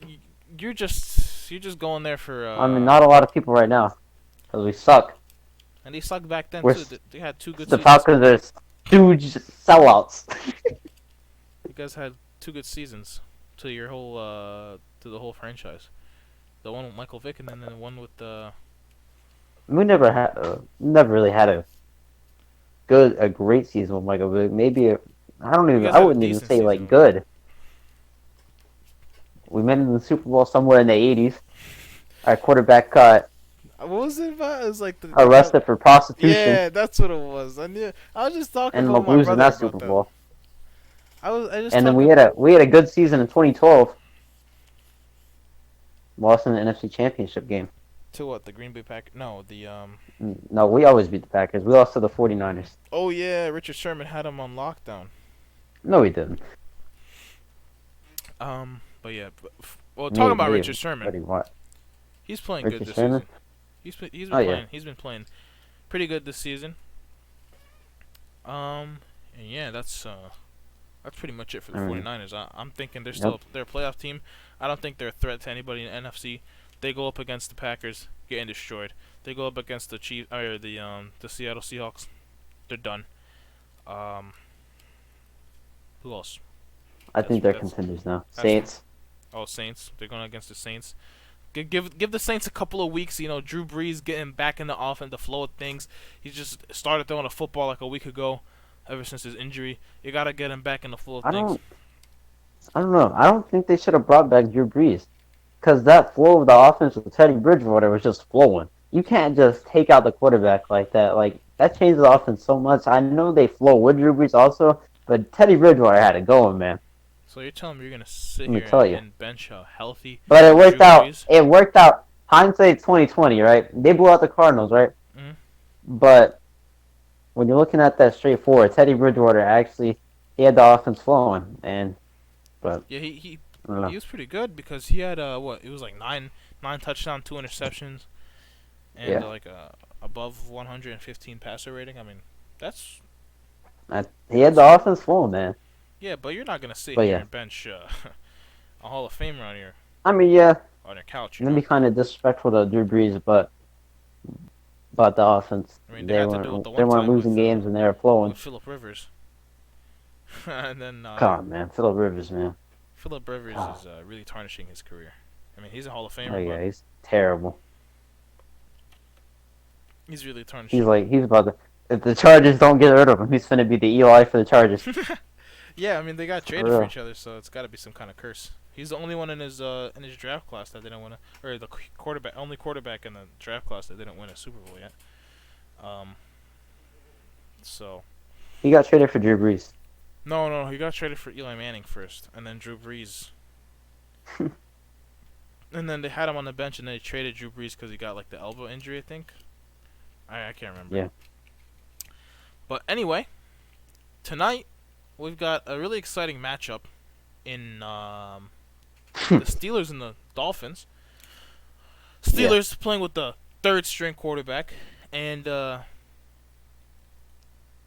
you're just going there for. I mean, not a lot of people right now, because we suck. And they sucked back then We're too. They had 2 good the seasons. Falcons are huge sellouts. You guys had 2 good seasons to your whole to the whole franchise. The one with Michael Vick and then the one with We never really had a great season with Michael Vick. Maybe you guys I had a wouldn't even decent say season like with good. We made it in the Super Bowl somewhere in the 80s. Our quarterback got what was it about? It was like the arrested for prostitution yeah, that's what it was. I knew. I was just talking and about my losing brother that about Super that. Bowl. I just And then talking. we had a good season in 2012. Lost in the NFC Championship game. To what? The Green Bay Packers? No, the No, we always beat the Packers. We lost to the 49ers. Oh yeah, Richard Sherman had him on lockdown. No, we didn't. But yeah, well, talking about Me, Richard Sherman, what? he's playing Richard good this Sherman? season. He's been Oh, yeah. playing. He's been playing pretty good this season. And yeah, that's pretty much it for the 49ers. I'm thinking they're a playoff team. I don't think they're a threat to anybody in the NFC. They go up against the Packers, getting destroyed. They go up against the Chiefs or the Seattle Seahawks, they're done. Who else? I think they're that's- contenders now. that's- Saints. Oh, Saints. They're going against the Saints. Give the Saints a couple of weeks. You know, Drew Brees getting back in the offense, the flow of things. He just started throwing a football like a week ago, ever since his injury. You gotta get him back in the flow of things. I don't know. I don't think they should have brought back Drew Brees. Because that flow of the offense with Teddy Bridgewater was just flowing. You can't just take out the quarterback like that. Like, that changes the offense so much. I know they flow with Drew Brees also, but Teddy Bridgewater had it going, man. So you're telling me you're gonna sit Let me here tell you. and bench a healthy But it worked Drew out. Brees? It worked out. Hindsight 2020, right? They blew out the Cardinals, right? Mhm. But when you're looking at that straightforward, Teddy Bridgewater actually he had the offense flowing, Yeah, he I don't He know. was pretty good because he had what? It was like nine touchdowns, 2 interceptions, and Yeah, like above 115 passer rating. I mean, that's he had the that's offense full, man. yeah. But you're not gonna sit But here yeah, and bench a Hall of Famer I mean, yeah, on your couch. You it'd know. be kind of disrespectful to Drew Brees, but the offense, I mean, they had to do it the they one weren't time losing games and they were flowing. with Philip Rivers, and then God, man, Philip Rivers, man. Philip Rivers God. is really tarnishing his career. I mean, he's a Hall of Oh Famer, but yeah, he's terrible. he's really He's tarnishing. like he's about to. If the Chargers don't get rid of him, he's gonna be the Eli for the Chargers. Yeah, I mean they got For traded for real. each other, so it's got to be some kind of curse. He's the only one in his draft class that didn't win or the only quarterback in the draft class that didn't win a Super Bowl yet. Um, so He got traded for Drew Brees. no, he got traded for Eli Manning first, and then Drew Brees, and then they had him on the bench, and then they traded Drew Brees because he got like the elbow injury, I think. I can't remember. Yeah. But anyway, tonight we've got a really exciting matchup in the Steelers and the Dolphins. Yeah. Steelers playing with the third string quarterback, and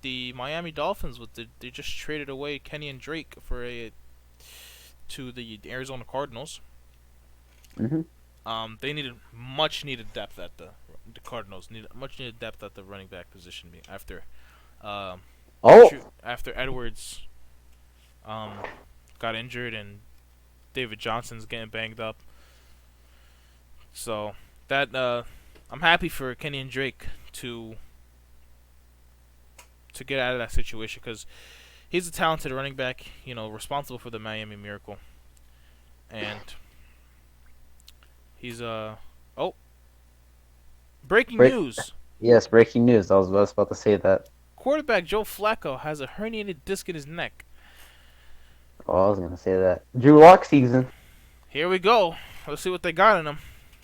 the Miami Dolphins they just traded away Kenny and Drake to the Arizona Cardinals. Mhm. They needed much needed depth at the Cardinals needed much needed depth at the running back position after um, Oh. after Edwards um, got injured and David Johnson's getting banged up. So that I'm happy for Kenny and Drake to get out of that situation because he's a talented running back, responsible for the Miami Miracle, and he's oh, breaking Break. news. Yes, breaking news. I was about to say that. Quarterback Joe Flacco has a herniated disc in his neck. Oh, I was gonna say that. Drew Lock season, Here we go. Let's see what they got in him.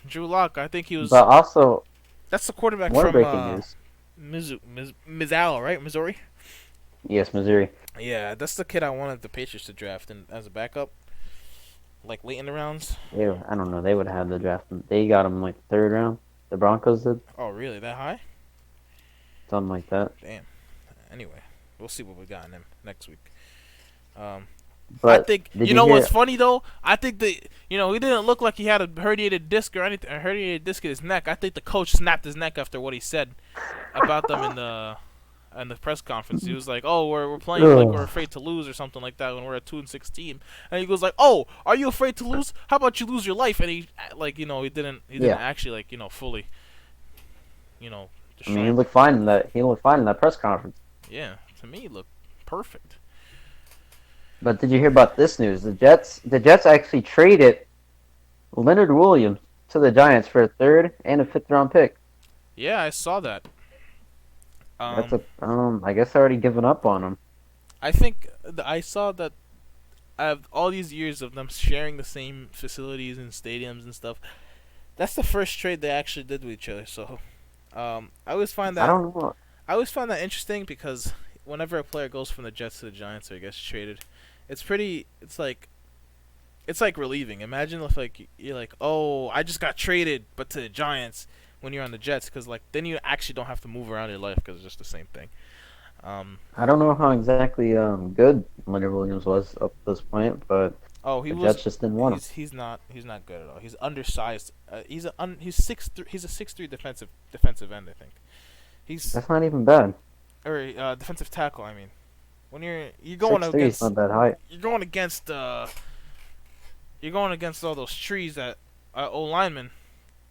Drew Lock, I think he was. but also That's the quarterback more from breaking news. Mizzou, right? Missouri. Yes, Missouri. Yeah, that's the kid I wanted the Patriots to draft as a backup, like late in the rounds. I don't know. They would have the draft. They got him like third round. The Broncos did Oh, really? That high? something like that. Damn. Anyway, we'll see what we got in him next week. Um, I But think did you you know what's hear? funny though. I think he didn't look like he had a herniated disc or anything. A herniated disc in his neck. I think the coach snapped his neck after what he said about them in the press conference. He was like, "Oh, we're playing like we're Ugh. afraid to lose or something like that when we're a 2-16." And he goes like, "Oh, are you afraid to lose? How about you lose your life?" And he he didn't Yeah, actually fully I mean destroy him. he looked fine in that press conference. Yeah, to me, he looked perfect. But did you hear about this news? The Jets actually traded Leonard Williams to the Giants for a third and a fifth round pick. Yeah, I saw that. That's Um, a I guess I already given up on him. I think I saw that out of all these years of them sharing the same facilities and stadiums and stuff, that's the first trade they actually did with each other. So, I always find I that don't know. interesting because whenever a player goes from the Jets to the Giants or gets traded, it's pretty. It's like relieving. Imagine if like you're like, oh, I just got traded, but to the Giants when you're on the Jets, because like then you actually don't have to move around your life because it's just the same thing. Um, I don't know how exactly good Leonard Williams was up to this point, but oh, he the was. Jets just didn't want him. He's not good at all. He's undersized. He's 6'3". He's a 6'3" defensive end. I think he's That's not even bad. or defensive tackle. I mean, when Six three is not that high. you're going against all those trees that O linemen.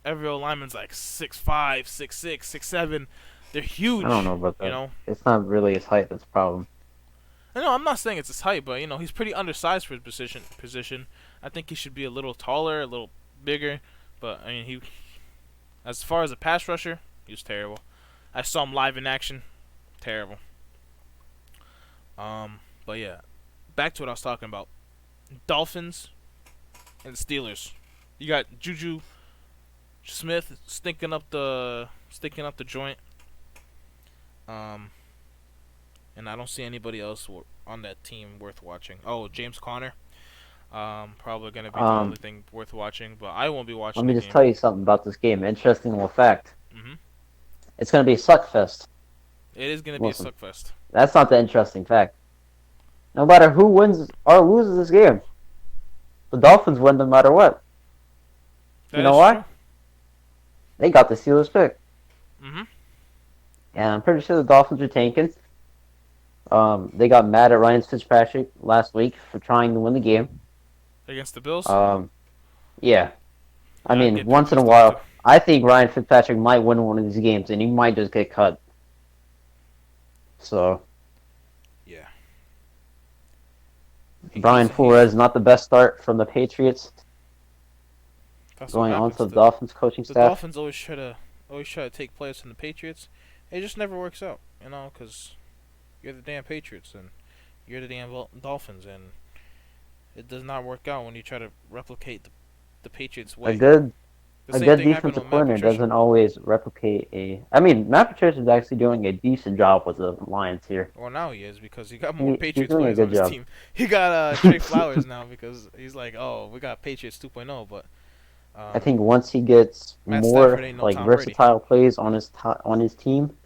Every O lineman's like 6'5", 6'6", 6'7". They're I don't huge. know about You that. know. It's not really his height that's the problem. I know I'm not saying it's his height, but he's pretty undersized for his position. I think he should be a little taller, a little bigger. But I mean, as far as a pass rusher, he was terrible. I saw him live in action, terrible. But yeah, back to what I was talking about. Dolphins and Steelers. You got Juju Smith stinking up the joint. Um, and I don't see anybody else on that team worth watching. Oh, James Conner. Probably gonna be the only Um, thing worth watching, but I won't be Let watching me the just game. tell you something about this game. Interesting little fact. Mhm. It's gonna be a suckfest. It is gonna be a Listen, suckfest. that's not the interesting fact. No matter who wins or loses this game, the Dolphins win no matter what. You That know is why? true. They got the Steelers pick. Mhm. And I'm pretty sure the Dolphins are tanking. They got mad at Ryan Fitzpatrick last week for trying to win the game. Against the Bills. Um, yeah. I Yeah, I'd mean, get pretty once in a pissed off too. while, I think Ryan Fitzpatrick might win one of these games, and he might just get cut. So Yeah. Brian He's. Flores, not the best start from the Patriots, That's what going on happens. to the Dolphins coaching The staff. Dolphins always try to take players from the Patriots. It just never works out, you know, because you're the damn Patriots and you're the damn Dolphins, and it does not work out when you try to replicate the Patriots A way. good The a same good thing happened defensive with Matt coordinator Patricia. doesn't always replicate a. I mean, Matt Patricia is actually doing a decent job with the Lions here. Well, now he is because he got more He's Patriots doing a players on good his job. team. He got Trey Flowers now because he's like, oh, we got Patriots 2.0, but I um, think once he gets Matt Stafford more ain't no like Tom Brady. versatile plays on his team,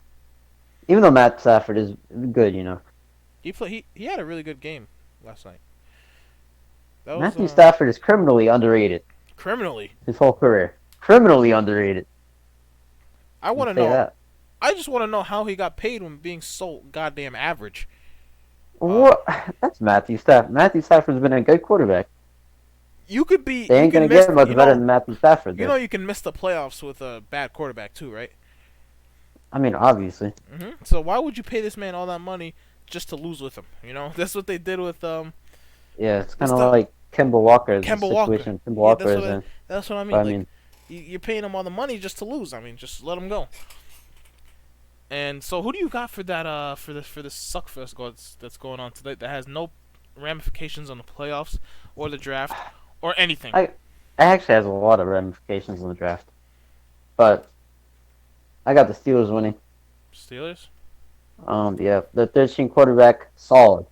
even though Matt Stafford is good, He had a really good game last night. That was Matthew Stafford is criminally underrated criminally. his whole career. Criminally underrated. I Let me want to say know. that. I just want to know how he got paid when being so goddamn average. Um, What? That's Matthew Stafford. Matthew Stafford's been a good quarterback. you could be, They you ain't can gonna miss, get much better than Matthew Stafford. Then. you can miss the playoffs with a bad quarterback too, right? I mean, obviously. So why would you pay this man all that money just to lose with him? You know, that's what they did with Yeah, it's kind What's of the like Kimball Walker, the Kemba Walker? situation Kimball Yeah, Walker is in. that's what I But mean. I Like, mean, you're paying him all the money just to lose. I mean, just let him go. And so, who do you got for that? For this suckfest that's going on today that has no ramifications on the playoffs or the draft or anything? I actually has a lot of ramifications in the draft. But I got the Steelers winning. Steelers. Yeah, the third string quarterback, solid,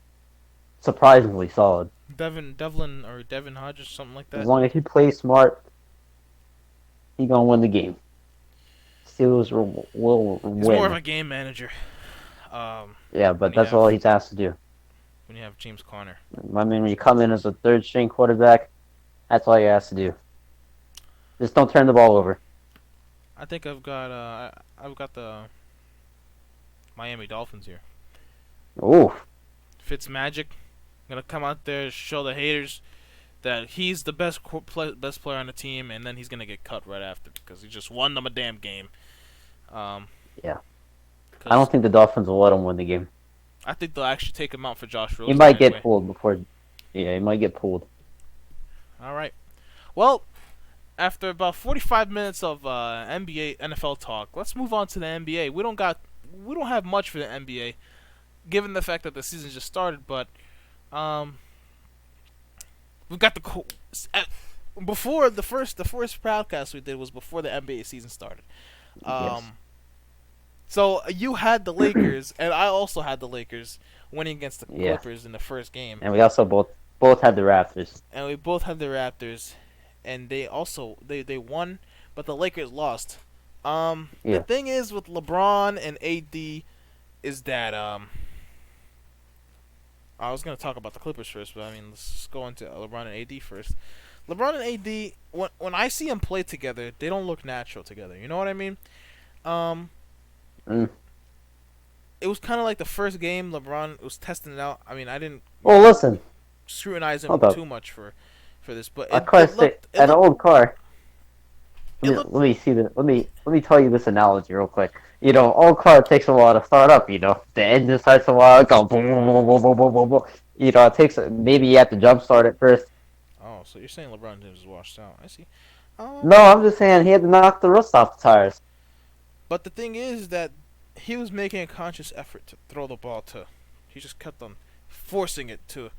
surprisingly solid. Devin Hodges, something like As that. long as he plays smart, he gonna win the game. Steelers will He's more of win. a game manager. Um, Yeah, when but you that's all have he's asked to do. James Conner. I mean, when you come in as a third string quarterback, that's all you asked to do. Just don't turn the ball over. I think I've got the Miami Dolphins here. Ooh, Fitzmagic gonna come out there, show the haters that he's the best player on the team, and then he's gonna get cut right after because he just won them a damn game. Um, yeah. I because don't think the Dolphins will let him win the game. I think they'll actually take him out for Josh He Rosen might get anyway. pulled before. Yeah, he might get pulled. All right. Well, after about 45 minutes of NBA NFL talk, let's move on to the NBA. We don't have much for the NBA, given the fact that the season just started. But um, we've got before the first podcast we did was before the NBA season started. Yes. Um, so you had the Lakers, and I also had the Lakers winning against the Yeah. Clippers in the first game, And we also both had the Raptors. and we both had the Raptors, and they won, but the Lakers lost. The Yeah. thing is with LeBron and AD is that I was gonna talk about the Clippers first, but I mean let's just go into LeBron and AD first. LeBron and AD, when I see them play together, they don't look natural together. You know what I mean? Um, Mm. it was kind of like the first game LeBron was testing it out. I mean, I didn't Well, listen. scrutinize him Hold up. too much for this, but A car stick, an old car. it looked Let me see the. Let me tell you this analogy real quick. Old car takes a while to start up. The engine starts a while. It goes boom, boom, boom, boom, boom, boom, boom, boom. It takes maybe you have to jump start it first. Oh, so you're saying LeBron James is washed out? I see. No, I'm just saying he had to knock the rust off the tires. But the thing is that he was making a conscious effort to throw the ball to. He just kept on forcing it to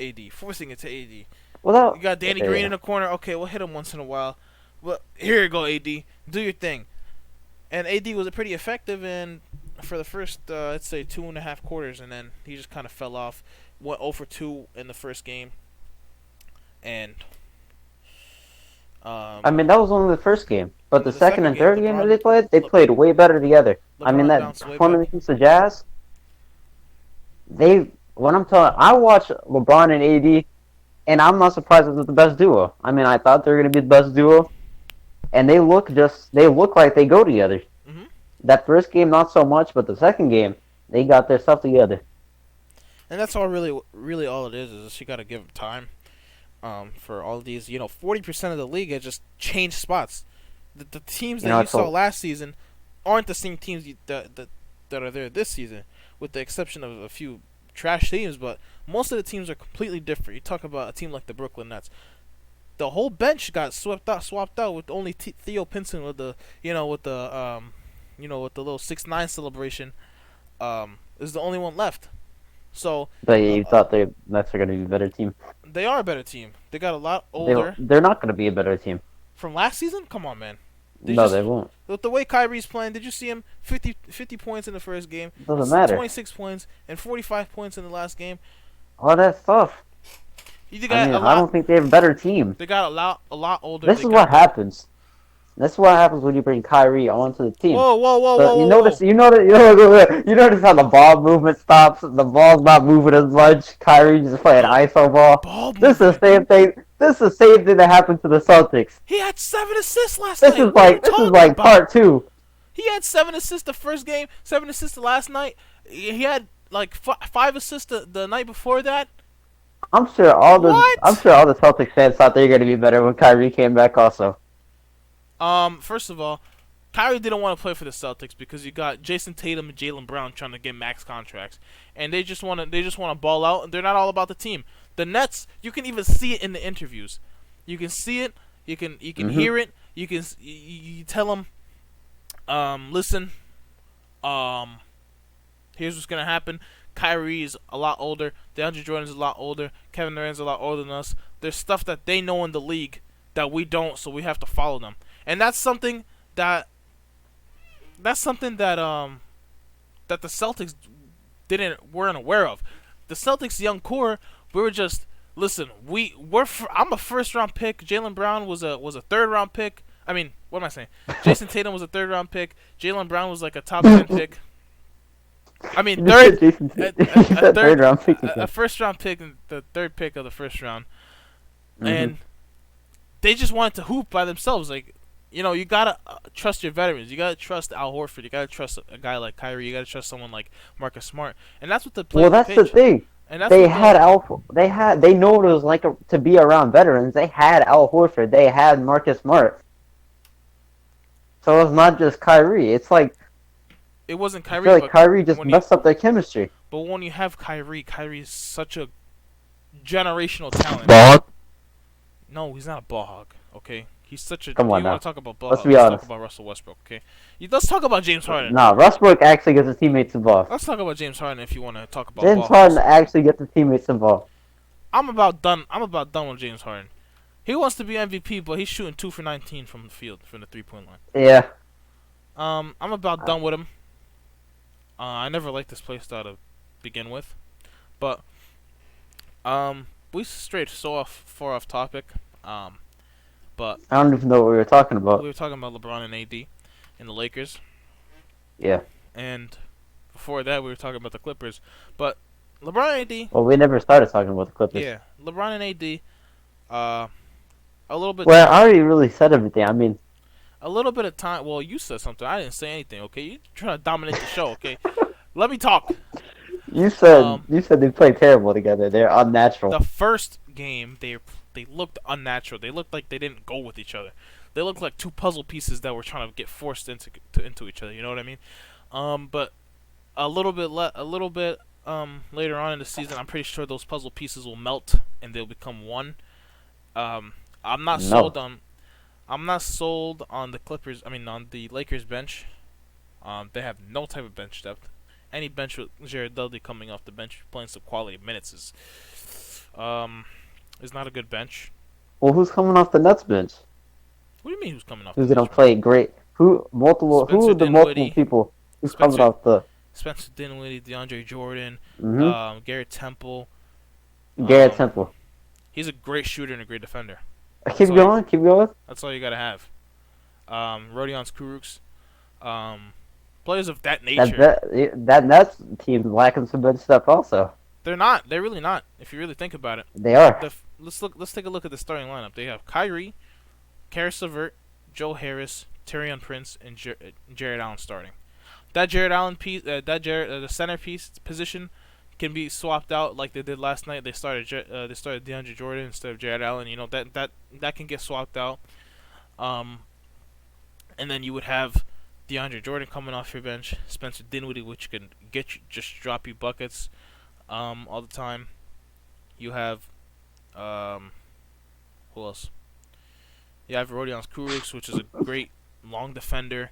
AD, forcing it to AD. Well, You got Danny Green in the corner. Okay, we'll hit him once in a while. Well, here you go, AD. Do your thing. And AD was pretty effective in for the first, let's say, 2.5 quarters, and then he just kind of fell off. Went 0 for 2 in the first game. and I mean, that was only the first game, but the the second second and game, third game that they played way better together. I mean, LeBron that bounced way back. performance against the Jazz, when I'm telling, I watched LeBron and AD, and I'm not surprised it was the best duo. I mean, I thought they were gonna be the best duo, and they look like they go together. Hmm. That first game, not so much, but the second game, they got their stuff together. And that's all really all it is you got to give him time. For all these, 40% of the league has just changed spots. The teams You that know, you it's saw all, last season aren't the same teams that are there this season, with the exception of a few trash teams. But most of the teams are completely different. You talk about a team like the Brooklyn Nets. The whole bench got swapped out with only Theo Pinson with the, with the little 6'9" celebration, is the only one left. So, but uh, you thought the Nets are gonna be a better team. they are a better team. They got a lot They older they're not gonna be a better team. from last season. Come on, man. They No, just they won't. with the way Kyrie's playing. Did you see him 50 points in the first game, It doesn't matter. 26 points, and 45 points in the last game? All that stuff. You I got mean, a I lot. don't think they have a better team. They got a lot older. This They is got what happens. This is what happens when you bring Kyrie onto the team. Whoa, whoa, whoa, So whoa, you whoa, notice, whoa. you notice how the ball movement stops. The ball's not moving as much. Kyrie just playing ISO ball. Ball This is the movement. same thing. This is the same thing that happened to the Celtics. He had 7 assists last This night. is What are you this is talking like about? part two. He had 7 assists the first game, 7 assists the last night. He had like 5 assists the night before that. I'm What? sure all the Celtics fans thought they were going to be better when Kyrie came back. Also, First of all, Kyrie didn't want to play for the Celtics because you got Jason Tatum and Jaylen Brown trying to get max contracts, and they just want to ball out, and they're not all about the team. The Nets, you can even see it in the interviews. You can see it. You can hear it. You tell them, listen, here's what's gonna happen. Kyrie is a lot older. DeAndre Jordan is a lot older. Kevin Durant's a lot older than us. There's stuff that they know in the league that we don't, so we have to follow them. And that's something that that the Celtics weren't aware of. The Celtics young core, we were just listen. I'm a first round pick. Jaylen Brown was a third round pick. I mean, what am I saying? Jason Tatum was a third round pick. Jaylen Brown was like a top 10 pick. I mean, third round pick. a first round pick and the third pick of the first round, Mm-hmm. and they just wanted to hoop by themselves. Like, you gotta trust your veterans. You gotta trust Al Horford. You gotta trust a guy like Kyrie. You gotta trust someone like Marcus Smart. And that's what the Well, players that's the pitch. thing. And that's They what had they know what it was like to be around veterans. They had Al Horford. They had Marcus Smart. So it's not just Kyrie. It's like it wasn't I Kyrie. feel like But Kyrie just messed up their chemistry. when you have Kyrie, Kyrie is such a generational talent. Ball. No, he's not a ball hog. Okay, he's such a. Come on you now. want to talk about ball Let's hogs? be Let's honest. talk about Russell Westbrook. Okay, let's talk about James Harden. Nah, Westbrook actually gets his teammates involved. Let's talk about James Harden if you want to talk about James ball Harden hogs. actually gets his teammates involved. I'm about done with James Harden. He wants to be MVP, but he's shooting 2 for 19 from the field, from the 3-point line. Yeah. I'm about done with him. I never liked this playstyle to begin with, but we strayed far off topic. But I don't even know what we were talking about. we were talking about LeBron and AD and the Lakers, Yeah. and before that we were talking about the Clippers. But LeBron and AD, Well, we never started talking about the Clippers. yeah, LeBron and AD, a little bit. Well, I already really said everything. I mean, A little bit of time. Well, you said something. I didn't say anything. Okay, you trying to dominate the show. Okay, let me talk. you said they play terrible together. They're unnatural. The first game, they looked unnatural. They looked like they didn't go with each other. They looked like two puzzle pieces that were trying to get forced into each other. You know what I mean? But a little bit later on in the season, I'm pretty sure those puzzle pieces will melt and they'll become one. I'm not sold on. I'm not sold on the Clippers. I mean, on the Lakers bench. They have no type of bench depth. Any bench with Jared Dudley coming off the bench playing some quality minutes is not a good bench. Well, who's coming off the Nets bench? What do you mean who's coming off? Who's the gonna bench, play great? Who are the multiple Dinwiddie, people who's Spencer- coming off the Spencer Dinwiddie, DeAndre Jordan, Mhm. Garrett Temple, Garrett um, Temple? He's a great shooter and a great defender. That's Keep all you. going. Keep going. That's all you gotta have. Rodion's Kurucs. Um, Players of that That nature. that Nets team lacking some good stuff. Also, They're not. They're really not. If you really think about it. they are. Let's look. Let's take a look at the starting lineup. They have Kyrie, Karis LeVert, Joe Harris, Taurean Prince, and Jared Allen starting. That Jared Allen piece, the centerpiece position, can be swapped out like they did last night. They started DeAndre Jordan instead of Jared Allen. You know that can get swapped out. Um, and then you would have DeAndre Jordan coming off your bench, Spencer Dinwiddie, which can just drop you buckets, all the time. You have who else? You have Rodion's Kurucs, which is a great long defender,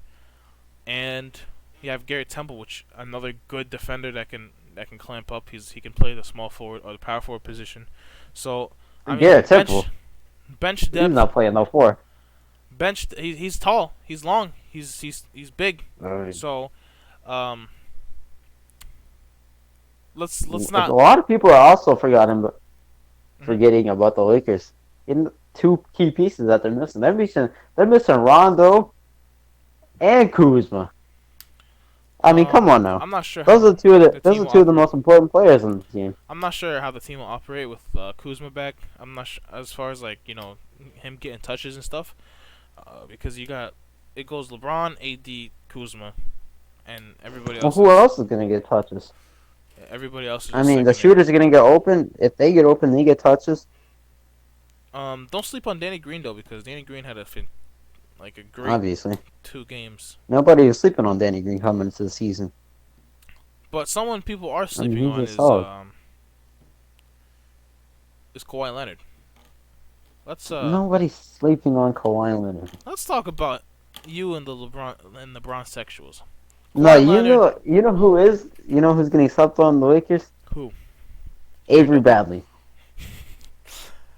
and you have Garrett Temple, which another good defender that can clamp up. He can play the small forward or the power forward position. So I mean, Garrett Temple. bench He's depth. not playing no four. He's tall. He's long. He's big. Right. So, um, let's A not. lot of people are also forgetting about the Lakers. In two key pieces that they're missing. They're missing Rondo and Kuzma. I mean, come on now. I'm not sure. Those are team will two of the most important players on the team. I'm not sure how the team will operate with Kuzma back. I'm not as far as like him getting touches and stuff, because it goes LeBron, AD, Kuzma, and everybody Well, else. who else is gonna get touches? Everybody else is. I Just mean, the secondary. shooters are gonna get open. If they get open, they get touches. Don't sleep on Danny Green though, because Danny Green had a great Obviously, 2 games. nobody is sleeping on Danny Green coming into the season. But someone people are I sleeping mean, on he's solid. Is Kawhi Leonard. Nobody's sleeping on Kawhi Leonard. Let's talk about you and the LeBron sexuals. No, Kawhi Leonard, you know who is? You know who's getting slept on the Lakers? who? Avery Bradley.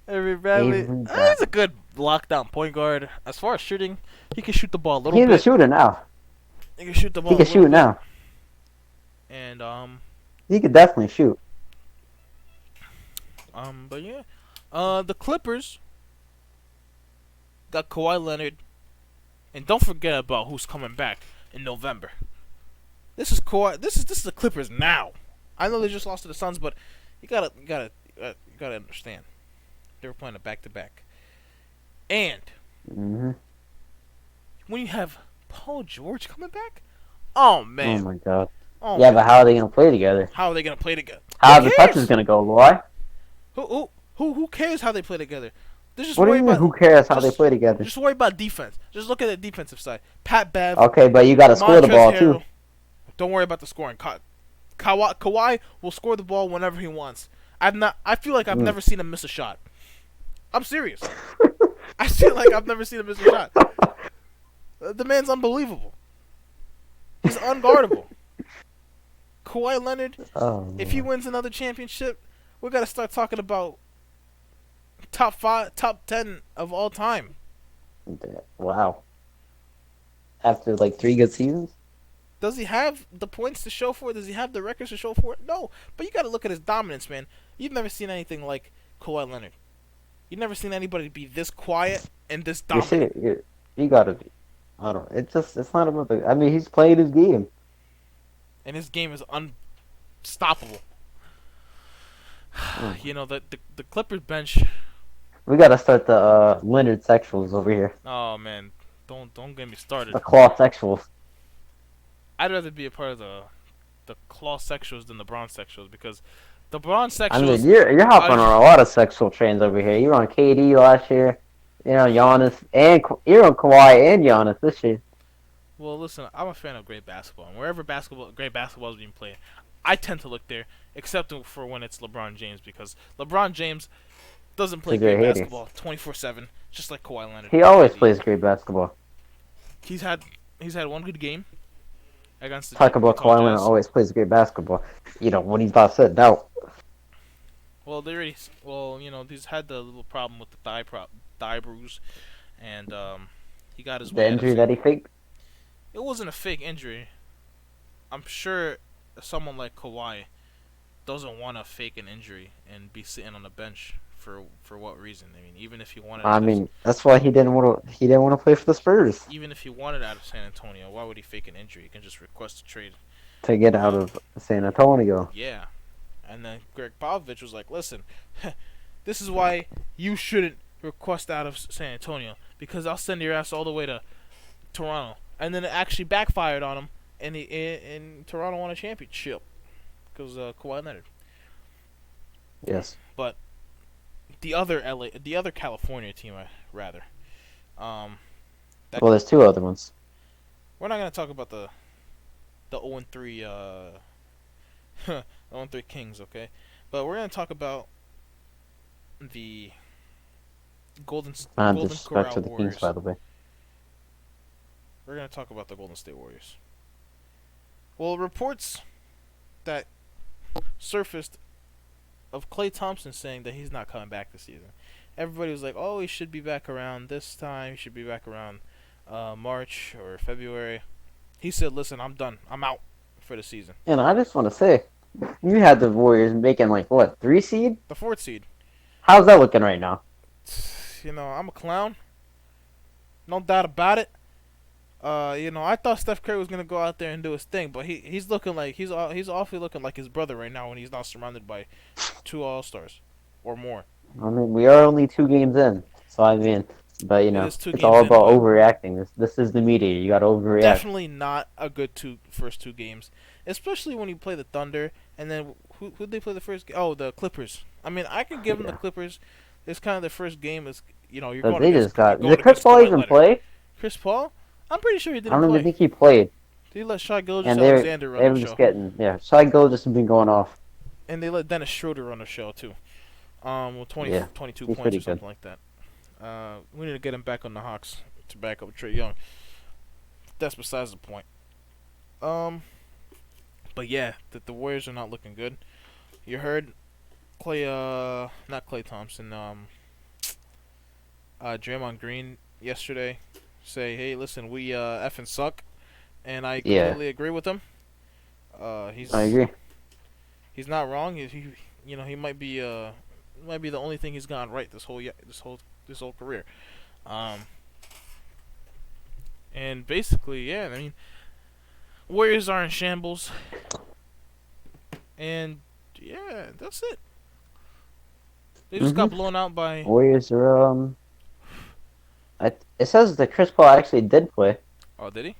Avery Bradley. Avery He's Bradley. a good lockdown point guard. As far as shooting, he can shoot the ball a little He's bit. a shooter now. He can shoot the ball. He can shoot now. And He could definitely shoot. but yeah, the Clippers got Kawhi Leonard, and don't forget about who's coming back in November. This is Kawhi. This is the Clippers now. I know they just lost to the Suns, but you gotta understand they were playing a back-to-back. And hmm when you have Paul George coming back, oh man, Oh my god. oh Yeah, man. but how are they gonna play together? How are they gonna play together? How Who the cares? touches gonna go, Louai? Who cares how they play together? They're just What do worried you mean? about Who cares how they just- play together? just worry about defense. Just look at the defensive side. Pat Bev, Okay, but you gotta score the Montrezl ball Harrell. too. Don't worry about the scoring. Kawhi will score the ball whenever he wants. I feel like I've never seen him miss a shot. I'm serious. I feel like I've never seen him miss a shot. The man's unbelievable. He's unguardable. Kawhi Leonard, Oh, if he wins another championship, we gotta start talking about top 5, top 10 of all time. wow. After like 3 good seasons? Does he have the points to show for it? Does he have the records to show for it? No. But you got to look at his dominance, man. You've never seen anything like Kawhi Leonard. You've never seen anybody be this quiet and this You dominant. see, you gotta be. I don't. It's not about the. I mean, he's playing his game. And his game is unstoppable. You know, the Clippers bench. We gotta start the Leonard sexuals over here. Oh man, don't get me started. The claw sexuals. I'd rather be a part of the claw sexuals than the bronze sexuals, because the bronze sexuals. I mean, you're hopping on a lot of sexual trains over here. You were on KD last year. You know, Giannis, and you're on Kawhi and Giannis this year. Well, listen, I'm a fan of great basketball, and wherever great basketball is being played, I tend to look there, except for when it's LeBron James, because LeBron James doesn't play great basketball 24/7, just like Kawhi Leonard. He always plays great basketball. He's had one good game against the Talk about Utah Kawhi Leonard Jazz. always plays great basketball. You know, when he's not sitting out. Well, he's had the little problem with the thigh bruise, and he got his The way. injury that he faked. It wasn't a fake injury. I'm sure someone like Kawhi doesn't want to fake an injury and be sitting on the bench for what reason? I mean, even if he wanted I out of mean, that's why he didn't want to play for the Spurs even if he wanted out of San Antonio, why would he fake an injury? He can just request a trade. to get out of San Antonio. Yeah, and then Greg Popovich was like, "Listen, this is why you shouldn't request out of San Antonio because I'll send your ass all the way to Toronto." And then it actually backfired on him, and Toronto won a championship because Kawhi Leonard. Yes. But the other California team, rather, um, that Well, there's two other ones. we're not gonna talk about the 0-3 0-3 Kings, okay? But we're gonna talk about the Golden Disrespect to Corral the Kings, Warriors. by the way. We're gonna talk about the Golden State Warriors. Well, reports that surfaced of Klay Thompson saying that he's not coming back this season. Everybody was like, "Oh, he should be back around this time. He should be back around March or February." He said, "Listen, I'm done. I'm out for the season." And I just want to say, you had the Warriors making like what 3 seed? The fourth seed. How's that looking right now? You know, I'm a clown. No doubt about it. I thought Steph Curry was gonna go out there and do his thing, but he's looking like he's awfully looking like his brother right now when he's not surrounded by two All Stars or more. I mean, we are only 2 games in, so I mean, but It is two it's games all in, about but overreacting. This is the media. You got to overreact. definitely not a good first two games, especially when you play the Thunder and then who they play the first game? Oh, the Clippers. I mean, I can give them the Yeah, Clippers. It's kind of their first game. Is you're but going they against just got. going Did Chris against Paul Kawhi even Leonard. play? Chris Paul? I'm pretty sure he I didn't don't even play. think he played. They let Shai And Gilgeous-Alexander run they the were just show, getting Shai Gilgeous has been going off. and they let Dennis Schroeder run the show too. With Yeah, 22 he's points pretty or good. something like that. We need to get him back on the Hawks to back up Trae Young. That's besides the point. But yeah, the Warriors are not looking good. You heard not Klay Thompson, Draymond Green yesterday say, "Hey, listen, we effing suck," and I Yeah, completely agree with him. I agree. He's not wrong. He might be the only thing he's gotten right this whole career. Um, and basically, yeah, I mean, Warriors are in shambles, and yeah, that's it. They just got Mhm. blown out by. Warriors are it says that Chris Paul actually did play. It Oh, did he?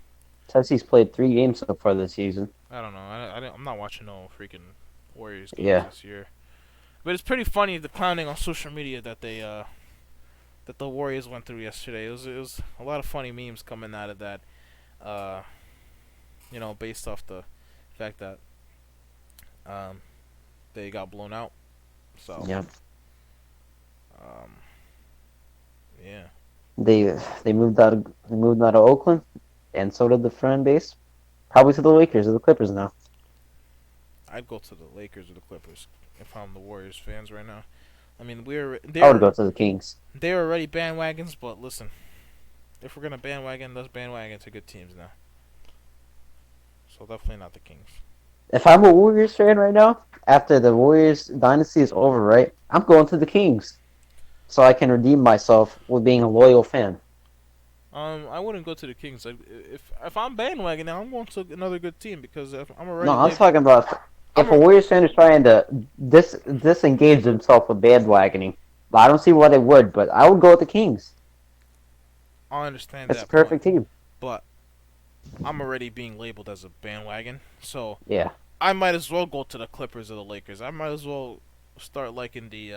says he's played 3 games so far this season. I don't know. I'm not watching no freaking Warriors games Yeah. this year. But it's pretty funny the clowning on social media that that the Warriors went through yesterday. It was a lot of funny memes coming out of that. Uh, based off the fact that um, they got blown out. So Yeah. um, yeah, They moved out of Oakland, and so did the fan base. Probably to the Lakers or the Clippers now. I'd go to the Lakers or the Clippers if I'm the Warriors fans right now. I mean, I would go to the Kings. they're already bandwagons, but listen, if we're gonna bandwagon, let's bandwagon to good teams now. So definitely not the Kings. If I'm a Warriors fan right now, after the Warriors dynasty is over, right, I'm going to the Kings so I can redeem myself with being a loyal fan. I wouldn't go to the Kings. If I'm bandwagoning, I'm going to another good team because if I'm No, already I'm labeled. talking about I'm if a a, Warriors fan is trying to disengage themselves with bandwagoning. But I don't see why they would, but I would go with the Kings. I understand It's a that point, perfect team. but I'm already being labeled as a bandwagon, so Yeah. I might as well go to the Clippers or the Lakers. I might as well start liking the.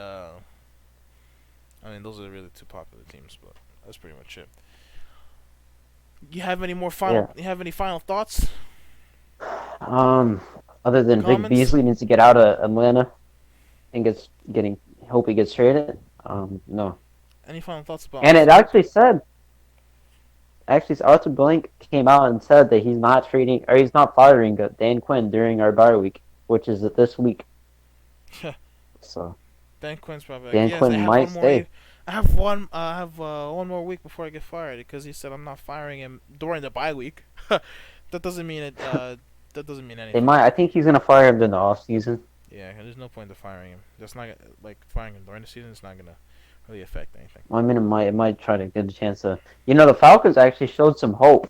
I mean, those are really two popular teams, but that's pretty much it. Yeah. You have any final thoughts? Um, Other than Vic Comments? Beasley needs to get out of Atlanta and hope he gets traded. No. Any final thoughts about And it Austin? actually Arthur Blank came out and said that he's not firing Dan Quinn during our bye week, which is this week. So Dan Quinn's probably like, Dan yes, I Quinn have might one more. stay. I have one more week before I get fired because he said I'm not firing him during the bye week. That doesn't mean it. That doesn't mean They anything. might. I think he's gonna fire him in the off season. Yeah, there's no point to firing him. That's not like firing him during the season. It's not gonna really affect anything. Well, I mean, it might try to get a chance to. The Falcons actually showed some hope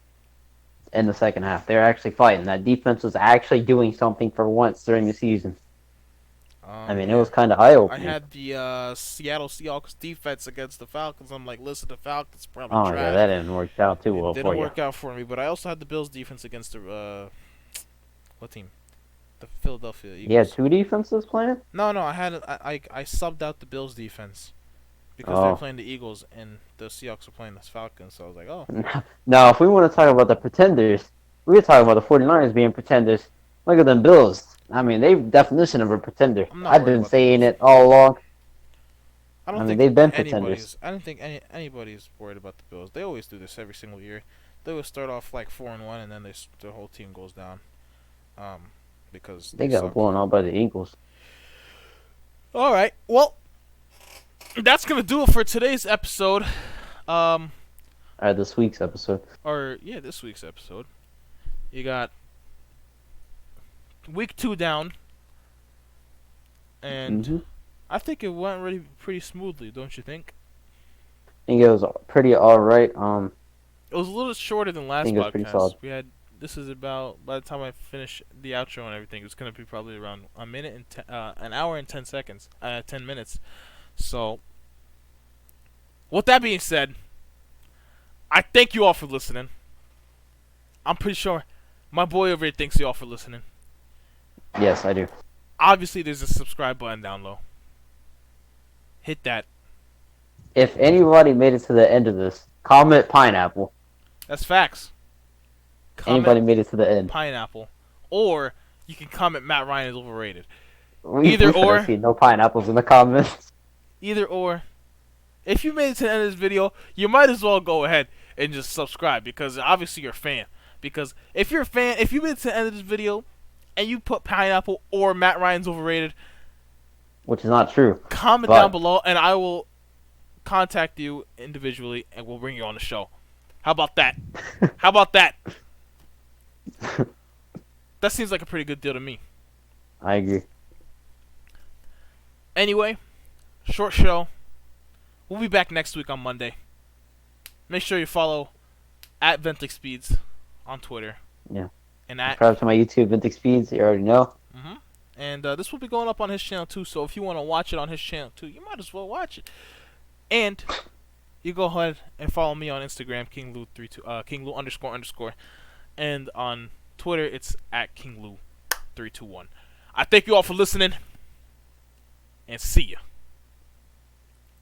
in the second half. They're actually fighting. That defense was actually doing something for once during the season. I mean, it Yeah. was kind of eye I opening. had the Seattle Seahawks defense against the Falcons. I'm like, listen, the Falcons probably Oh my god, trash. that didn't work out too It well for didn't you. work out for me, but I also had the Bills defense against the what team? The Philadelphia You had Eagles. two defenses playing. No, I subbed out the Bills defense because they're Oh. playing the Eagles and the Seahawks are playing the Falcons. So I was like, oh, Now, if we want to talk about the pretenders, we could talk about the 49ers being pretenders. Look at them Bills. I mean, they definition of a pretender. I'm not I've worried been about the saying Bills. it all along. I I don't mean, think they've been pretenders. anybody's. I don't think anybody's worried about the Bills. They always do this every single year. They always start off like 4-1, and then the whole team goes down, um, because They they got suck. blown out by the Eagles. All right, well, that's gonna do it for today's episode. Um, All right, this week's episode. or yeah, this week's episode. You got week 2 down, and Mm-hmm. I think it went really pretty smoothly, don't you think? I think it was pretty all right. It was a little shorter than I last think it was pretty podcast. solid. We had This is about, by the time I finish the outro and everything, it's gonna be probably around a minute and an hour and 10 seconds, 10 minutes. So, with that being said, I thank you all for listening. I'm pretty sure my boy over here thanks you all for listening. Yes, I do. Obviously, there's a subscribe button down low. Hit that. If anybody made it to the end of this, comment pineapple. That's facts. Anybody Comment made it to the end. pineapple, or you can comment Matt Ryan is overrated. We Either finna or. see no pineapples in the comments. Either or. If you made it to the end of this video, you might as well go ahead and just subscribe, because obviously you're a fan. Because if you're a fan, if you made it to the end of this video and you put pineapple or Matt Ryan's overrated, Which is not true. comment But- down below and I will contact you individually and we'll bring you on the show. How about that? How about that? That seems like a pretty good deal to me. I agree. Anyway, short show. We'll be back next week on Monday. Make sure you follow at Ventic Speeds on Twitter. Yeah. And at Subscribe to my YouTube, Vintic Speeds. You already know. And this will be going up on his channel too. So if you want to watch it on his channel too, you might as well watch it. And you go ahead and follow me on Instagram, KingLou__. And on Twitter, it's at KingLou321. I thank you all for listening, and see ya.